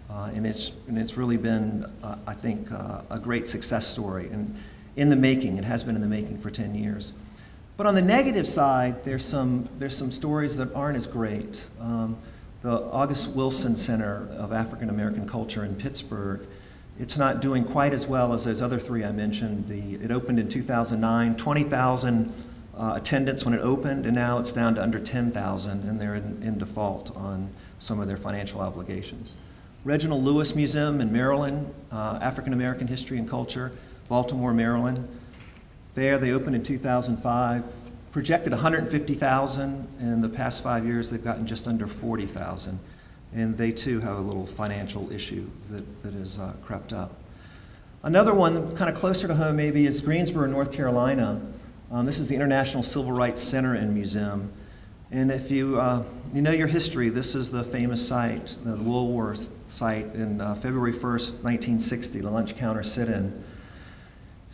and it's really been, I think, a great success story. And in the making, it has been in the making for 10 years. But on the negative side, there's some stories that aren't as great. The August Wilson Center of African American Culture in Pittsburgh, it's not doing quite as well as those other 3 I mentioned. It opened in 2009, 20,000 attendance when it opened, and now it's down to under 10,000, and they're in default on some of their financial obligations. Reginald Lewis Museum in Maryland, African American History and Culture, Baltimore, Maryland. There, they opened in 2005, projected 150,000, and in the past 5 years, they've gotten just under 40,000. And they too have a little financial issue that has crept up. Another one, kind of closer to home maybe, is Greensboro, North Carolina. This is the International Civil Rights Center and Museum. And if you know your history, this is the famous site, the Woolworth site in February 1st, 1960, the lunch counter sit-in.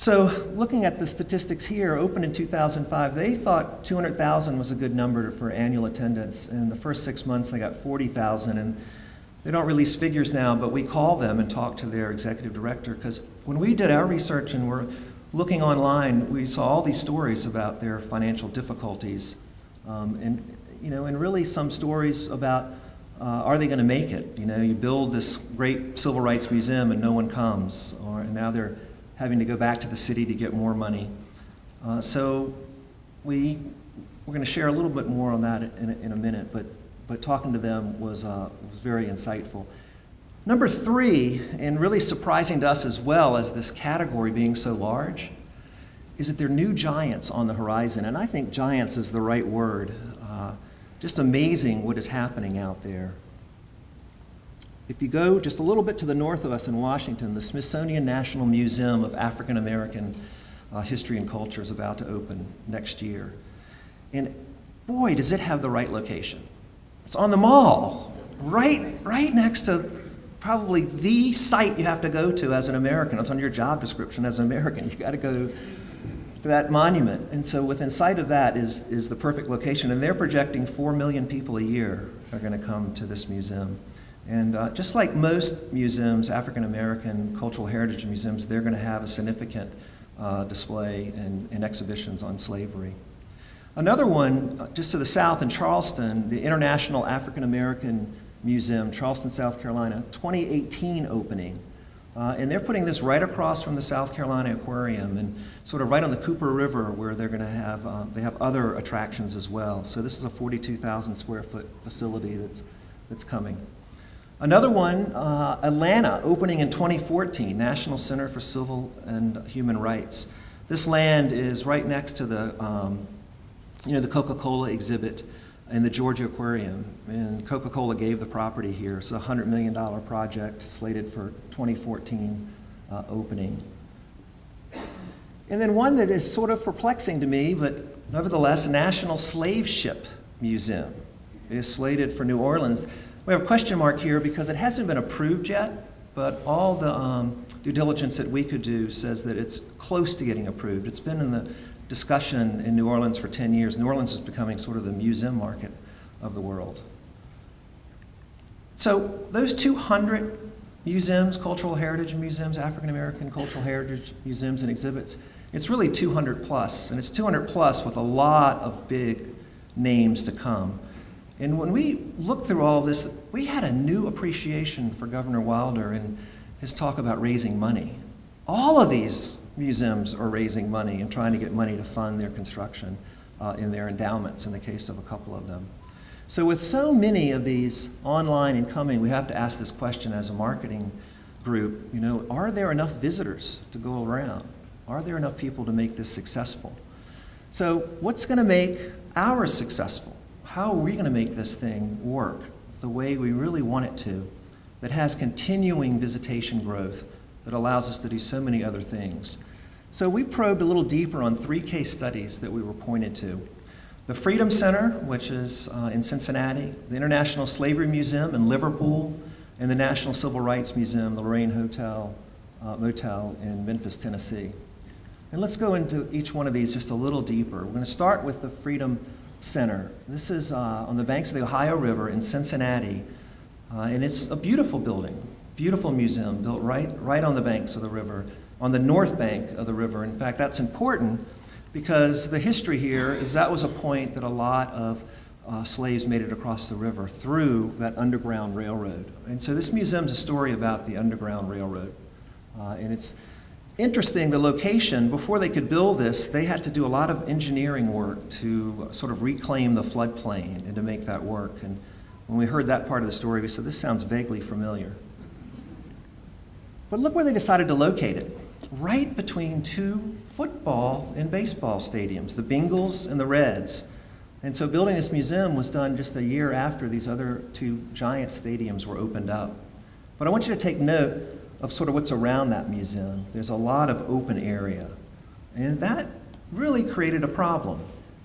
So looking at the statistics here, opened in 2005, they thought 200,000 was a good number for annual attendance. In the first 6 months, they got 40,000. And they don't release figures now, but we call them and talk to their executive director, because when we did our research and were looking online, we saw all these stories about their financial difficulties. And really some stories about are they going to make it? You build this great civil rights museum and no one comes, and now they're having to go back to the city to get more money. So we're going to share a little bit more on that in a minute, but talking to them was very insightful. Number 3, and really surprising to us as well as this category being so large, is that there are new giants on the horizon, and I think giants is the right word. Just amazing what is happening out there. If you go just a little bit to the north of us in Washington, the Smithsonian National Museum of African American History and Culture is about to open next year. And boy, does it have the right location. It's on the mall, right next to probably the site you have to go to as an American. It's on your job description as an American. You got to go to that monument. And so within sight of that is the perfect location. And they're projecting 4 million people a year are going to come to this museum. And just like most museums, African American cultural heritage museums, they're going to have a significant display and exhibitions on slavery. Another one, just to the south in Charleston, the International African American Museum, Charleston, South Carolina, 2018 opening. And they're putting this right across from the South Carolina Aquarium and sort of right on the Cooper River where they're going to have, they have other attractions as well. So this is a 42,000 square foot facility that's coming. Another one, Atlanta, opening in 2014, National Center for Civil and Human Rights. This land is right next to the Coca-Cola exhibit in the Georgia Aquarium. And Coca-Cola gave the property here. It's a $100 million project slated for 2014 opening. And then one that is sort of perplexing to me, but nevertheless, National Slave Ship Museum is slated for New Orleans. We have a question mark here because it hasn't been approved yet, but all the due diligence that we could do says that it's close to getting approved. It's been in the discussion in New Orleans for 10 years. New Orleans is becoming sort of the museum market of the world. So those 200 museums, cultural heritage museums, African American cultural heritage museums and exhibits, it's really 200 plus, and it's 200 plus with a lot of big names to come. And when we look through all this, we had a new appreciation for Governor Wilder and his talk about raising money. All of these museums are raising money and trying to get money to fund their construction in their endowments in the case of a couple of them. So with so many of these online and coming, we have to ask this question as a marketing group, are there enough visitors to go around? Are there enough people to make this successful? So what's going to make ours successful? How are we going to make this thing work the way we really want it to, that has continuing visitation growth, that allows us to do so many other things? So we probed a little deeper on 3 case studies that we were pointed to. The Freedom Center, which is in Cincinnati, the International Slavery Museum in Liverpool, and the National Civil Rights Museum, the Lorraine Motel in Memphis, Tennessee. And let's go into each one of these just a little deeper. We're going to start with the Freedom Center. This is on the banks of the Ohio River in Cincinnati, and it's a beautiful building, beautiful museum built right on the banks of the river, on the north bank of the river. In fact, that's important because the history here is that was a point that a lot of slaves made it across the river through that Underground Railroad. And so this museum's a story about the Underground Railroad. And it's interesting, the location, before they could build this, they had to do a lot of engineering work to sort of reclaim the floodplain and to make that work. And when we heard that part of the story, we said, this sounds vaguely familiar. But look where they decided to locate it. Right between 2 football and baseball stadiums, the Bengals and the Reds. And so building this museum was done just a year after these other 2 giant stadiums were opened up. But I want you to take note of sort of what's around that museum. There's a lot of open area. And that really created a problem.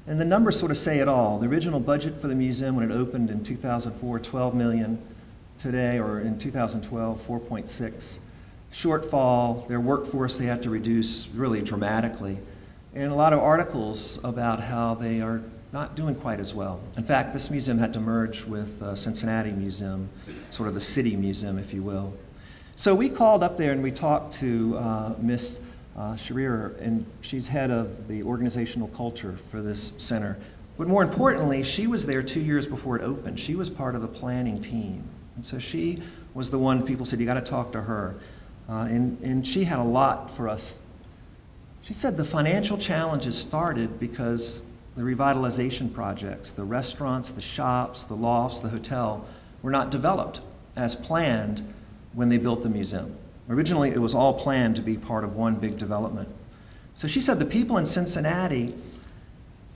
And the numbers sort of say it all. The original budget for the museum when it opened in 2004, $12 million. Today, or in 2012, 4.6. Shortfall, their workforce they had to reduce really dramatically. And a lot of articles about how they are not doing quite as well. In fact, this museum had to merge with Cincinnati Museum, sort of the city museum, if you will. So we called up there and we talked to Miss Sharir, and she's head of the organizational culture for this center. But more importantly, she was there 2 years before it opened. She was part of the planning team. And so she was the one people said, you got to talk to her. And she had a lot for us. She said the financial challenges started because the revitalization projects, the restaurants, the shops, the lofts, the hotel, were not developed as planned when they built the museum. Originally, it was all planned to be part of one big development. So she said the people in Cincinnati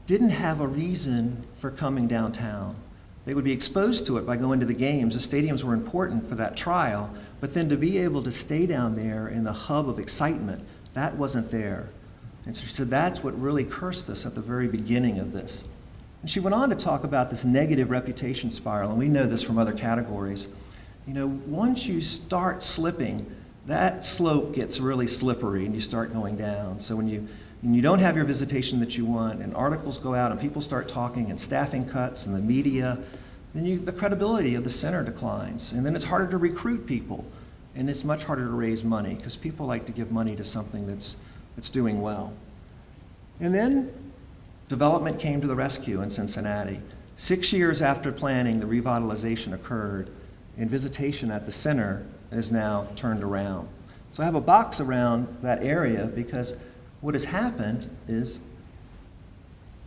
didn't have a reason for coming downtown. They would be exposed to it by going to the games. The stadiums were important for that trial, but then to be able to stay down there in the hub of excitement, that wasn't there. And so she said that's what really cursed us at the very beginning of this. And she went on to talk about this negative reputation spiral, and we know this from other categories. You know, once you start slipping, that slope gets really slippery and you start going down. So when you don't have your visitation that you want, and articles go out and people start talking and staffing cuts and the media, then the credibility of the center declines. And then it's harder to recruit people, and it's much harder to raise money because people like to give money to something that's doing well. And then development came to the rescue in Cincinnati. 6 years after planning, the revitalization occurred, and visitation at the center is now turned around. So I have a box around that area because what has happened is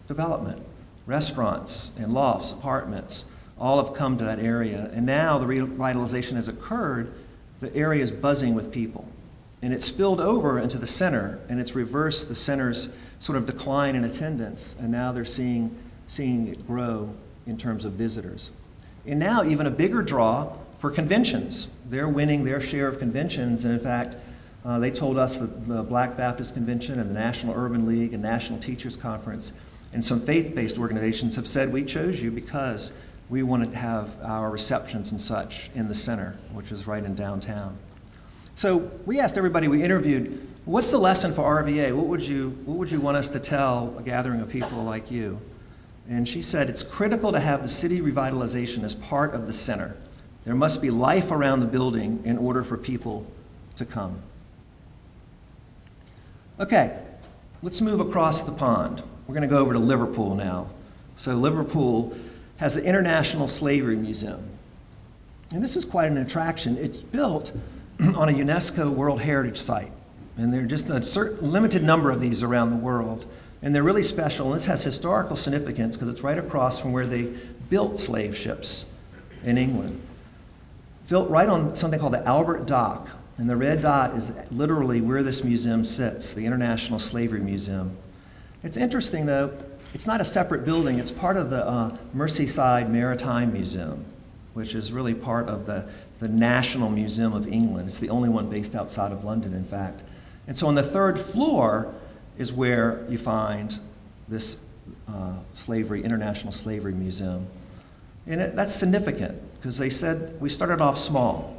development. Restaurants and lofts, apartments, all have come to that area. And now the revitalization has occurred, the area is buzzing with people. And it's spilled over into the center, and it's reversed the center's sort of decline in attendance. And now they're seeing it grow in terms of visitors. And now even a bigger draw for conventions. They're winning their share of conventions, and in fact, they told us that the Black Baptist Convention and the National Urban League and National Teachers Conference and some faith-based organizations have said, we chose you because we wanted to have our receptions and such in the center, which is right in downtown. So we asked everybody we interviewed, what's the lesson for RVA? What would you want us to tell a gathering of people like you? And she said, it's critical to have the city revitalization as part of the center. There must be life around the building in order for people to come. Okay, let's move across the pond. We're going to go over to Liverpool now. So Liverpool has the International Slavery Museum. And this is quite an attraction. It's built on a UNESCO World Heritage Site. And there are just a certain limited number of these around the world. And they're really special. And this has historical significance because it's right across from where they built slave ships in England. Built right on something called the Albert Dock. And the red dot is literally where this museum sits, the International Slavery Museum. It's interesting, though, it's not a separate building. It's part of the Merseyside Maritime Museum, which is really part of the National Museum of England. It's the only one based outside of London, in fact. And so on the third floor is where you find this International Slavery Museum. And that's significant because they said we started off small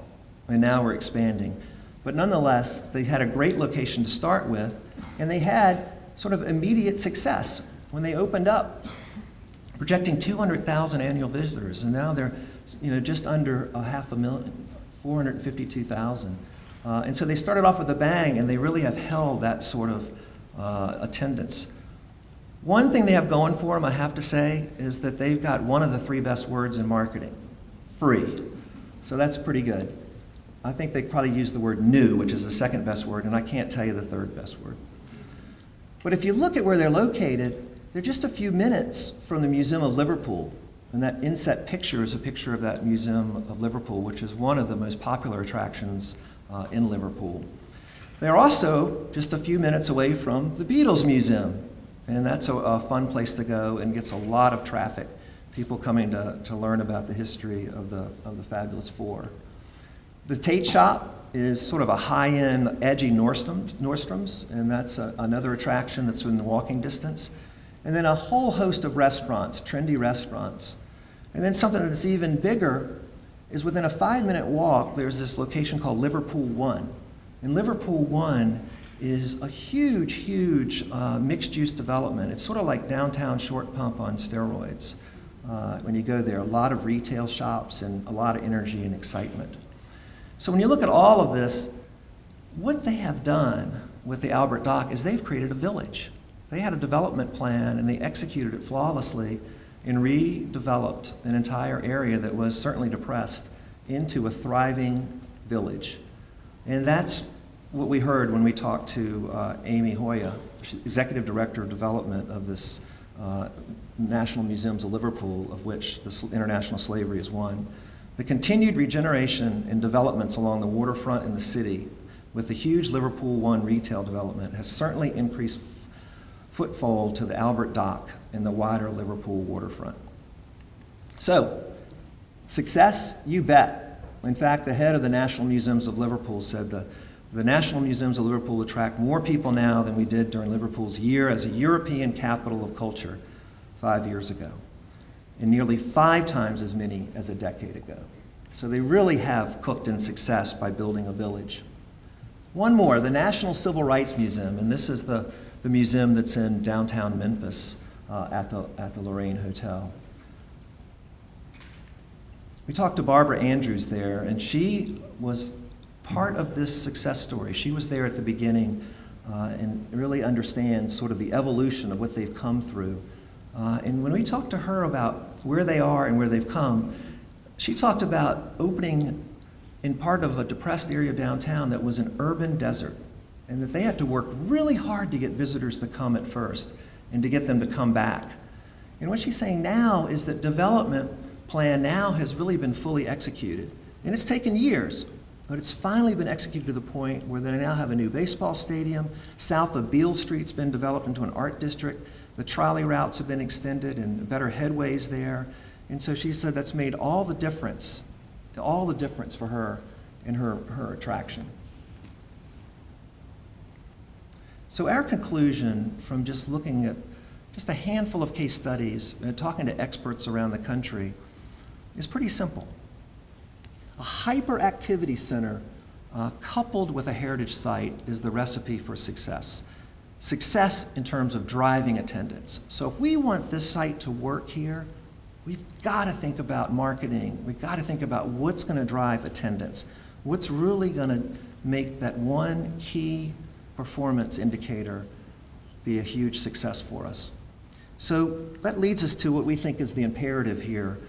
and now we're expanding. But nonetheless, they had a great location to start with, and they had sort of immediate success when they opened up, projecting 200,000 annual visitors, and now they're just under 500,000, 452,000. And so they started off with a bang, and they really have held that sort of attendance. One thing they have going for them, I have to say, is that they've got one of the 3 best words in marketing, free. So that's pretty good. I think they probably use the word new, which is the 2nd best word, and I can't tell you the 3rd best word. But if you look at where they're located, they're just a few minutes from the Museum of Liverpool. And that inset picture is a picture of that Museum of Liverpool, which is one of the most popular attractions in Liverpool. They're also just a few minutes away from the Beatles Museum, and that's a fun place to go and gets a lot of traffic, people coming to learn about the history of the Fabulous Four. The Tate Shop is sort of a high-end, edgy Nordstrom's, and that's another attraction that's in walking distance. And then a whole host of restaurants, trendy restaurants. And then something that's even bigger is within a 5-minute walk, there's this location called Liverpool One. And Liverpool One is a huge, huge mixed-use development. It's sort of like downtown Short Pump on steroids. When you go there, a lot of retail shops and a lot of energy and excitement. So when you look at all of this, what they have done with the Albert Dock is they've created a village. They had a development plan and they executed it flawlessly and redeveloped an entire area that was certainly depressed into a thriving village. And that's what we heard when we talked to Amy Hoya, Executive Director of Development of this national museums of Liverpool, of which the International Slavery is one. The continued regeneration and developments along the waterfront in the city with the huge Liverpool One retail development has certainly increased footfall to the Albert Dock and the wider Liverpool waterfront. So, success, you bet. In fact, the head of the National Museums of Liverpool said the National Museums of Liverpool attract more people now than we did during Liverpool's year as a European capital of culture 5 years ago, and nearly 5 times as many as a decade ago. So they really have cooked in success by building a village. One more, the National Civil Rights Museum, and this is the museum that's in downtown Memphis at the Lorraine Hotel. We talked to Barbara Andrews there, and she was part of this success story. She was there at the beginning and really understands sort of the evolution of what they've come through. And when we talked to her about where they are and where they've come, she talked about opening in part of a depressed area downtown that was an urban desert, and that they had to work really hard to get visitors to come at first and to get them to come back. And what she's saying now is that development plan now has really been fully executed. And it's taken years, but it's finally been executed to the point where they now have a new baseball stadium. South of Beale Street's been developed into an art district. The trolley routes have been extended and better headways there. And so she said that's made all the difference for her in her attraction. So our conclusion from just looking at just a handful of case studies and talking to experts around the country is pretty simple. A hyperactivity center coupled with a heritage site is the recipe for success. Success in terms of driving attendance. So if we want this site to work here, we've got to think about marketing. We've got to think about what's going to drive attendance. What's really going to make that one key performance indicator be a huge success for us. So that leads us to what we think is the imperative here.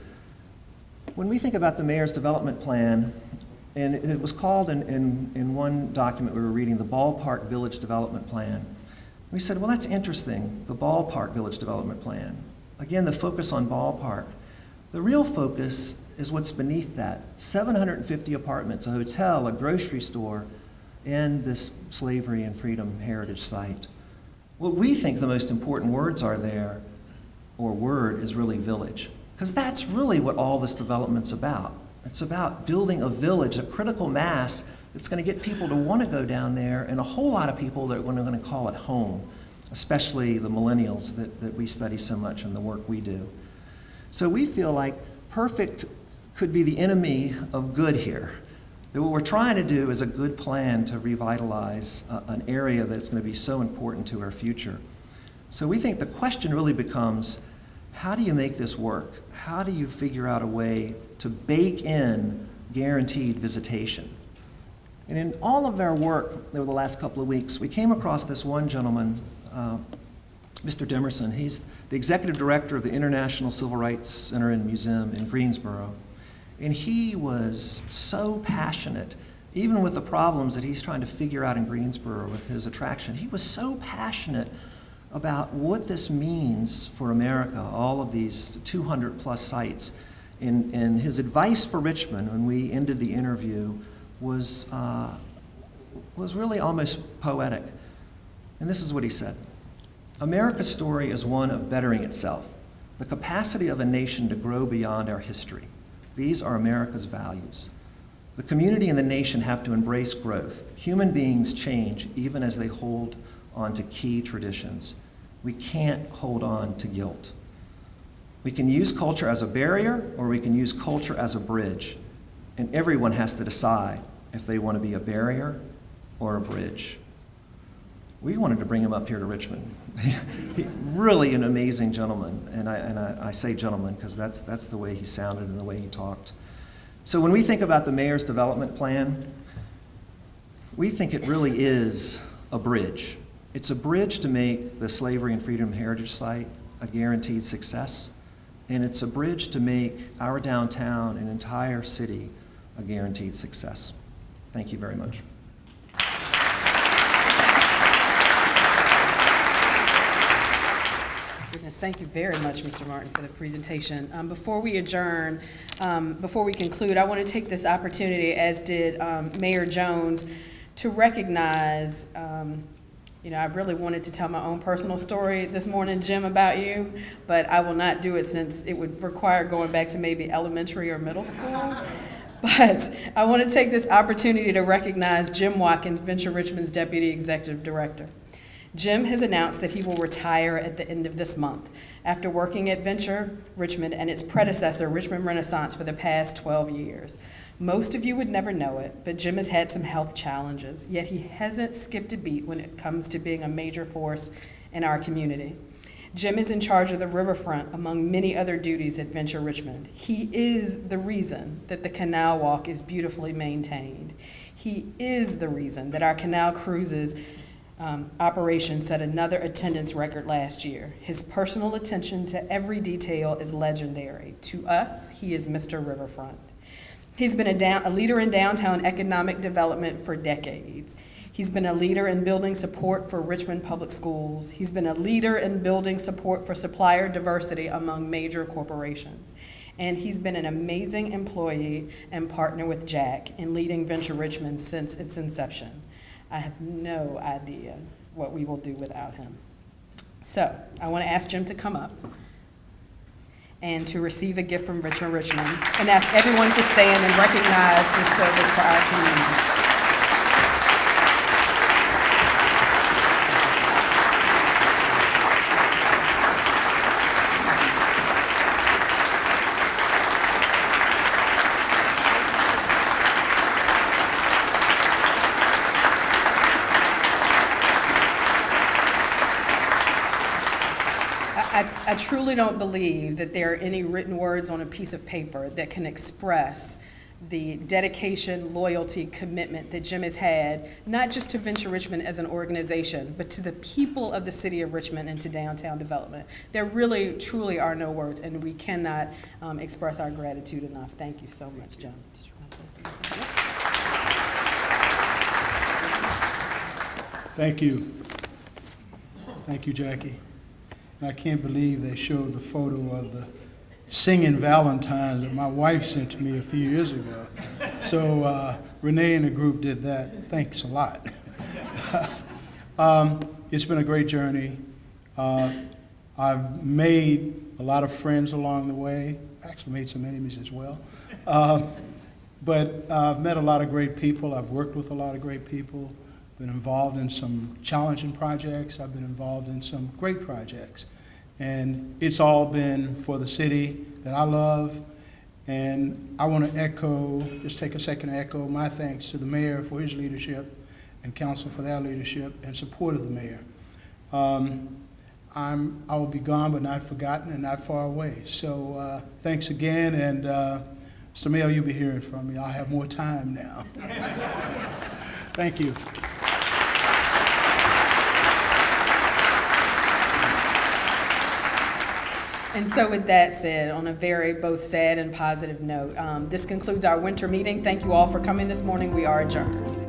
When we think about the mayor's development plan, and it was called in one document we were reading, the Ballpark Village Development Plan. We said, well, that's interesting, the Ballpark Village Development Plan. Again, the focus on ballpark. The real focus is what's beneath that. 750 apartments, a hotel, a grocery store, and this slavery and freedom heritage site. What we think the most important words are there, or word, is really village. Because that's really what all this development's about. It's about building a village, a critical mass that's going to get people to want to go down there, and a whole lot of people that are going to call it home, especially the millennials that we study so much in the work we do. So we feel like perfect could be the enemy of good here. That what we're trying to do is a good plan to revitalize an area that's going to be so important to our future. So we think the question really becomes, how do you make this work? How do you figure out a way to bake in guaranteed visitation? And in all of our work over the last couple of weeks, we came across this one gentleman, Mr. Demerson. He's the executive director of the International Civil Rights Center and Museum in Greensboro. And he was so passionate, even with the problems that he's trying to figure out in Greensboro with his attraction. He was so passionate about what this means for America, all of these 200 plus sites. And his advice for Richmond when we ended the interview was really almost poetic. And this is what he said. America's story is one of bettering itself, the capacity of a nation to grow beyond our history. These are America's values. The community and the nation have to embrace growth. Human beings change even as they hold on to key traditions. We can't hold on to guilt. We can use culture as a barrier, or we can use culture as a bridge. And everyone has to decide if they want to be a barrier or a bridge. We wanted to bring him up here to Richmond. Really an amazing gentleman, and I say gentleman because that's the way he sounded and the way he talked. So when we think about the mayor's development plan, we think it really is a bridge. It's a bridge to make the Slavery and Freedom Heritage Site a guaranteed success, and it's a bridge to make our downtown and entire city a guaranteed success. Thank you very much. Goodness, thank you very much, Mr. Martin, for the presentation. Before we adjourn, before we conclude, I want to take this opportunity, as did Mayor Jones, to recognize, I really wanted to tell my own personal story this morning, Jim, about you, but I will not do it since it would require going back to maybe elementary or middle school. But I want to take this opportunity to recognize Jim Watkins, Venture Richmond's Deputy Executive Director. Jim has announced that he will retire at the end of this month after working at Venture Richmond and its predecessor, Richmond Renaissance, for the past 12 years. Most of you would never know it, but Jim has had some health challenges, yet he hasn't skipped a beat when it comes to being a major force in our community. Jim is in charge of the riverfront, among many other duties at Venture Richmond. He is the reason that the canal walk is beautifully maintained. He is the reason that our canal cruises operation set another attendance record last year. His personal attention to every detail is legendary. To us, he is Mr. Riverfront. He's been a leader in downtown economic development for decades. He's been a leader in building support for Richmond Public Schools. He's been a leader in building support for supplier diversity among major corporations. And he's been an amazing employee and partner with Jack in leading Venture Richmond since its inception. I have no idea what we will do without him. So I want to ask Jim to come up and to receive a gift from Richmond and ask everyone to stand and recognize his service to our community. I truly don't believe that there are any written words on a piece of paper that can express the dedication, loyalty, commitment that Jim has had, not just to Venture Richmond as an organization, but to the people of the city of Richmond and to downtown development. There really, truly are no words, and we cannot express our gratitude enough. Thank you so much, Jim. Thank you. Thank you, Jackie. I can't believe they showed the photo of the singing Valentine that my wife sent to me a few years ago. So Renee and the group did that. Thanks a lot. It's been a great journey. I've made a lot of friends along the way. Actually made some enemies as well. But I've met a lot of great people. I've worked with a lot of great people. Been involved in some challenging projects. I've been involved in some great projects. And it's all been for the city that I love. And I want to just take a second to echo my thanks to the mayor for his leadership and council for their leadership and support of the mayor. I will be gone but not forgotten and not far away. So thanks again, and Mr. Mayor, you'll be hearing from me. I'll have more time now. Thank you. And so with that said, on a very both sad and positive note, this concludes our winter meeting. Thank you all for coming this morning. We are adjourned.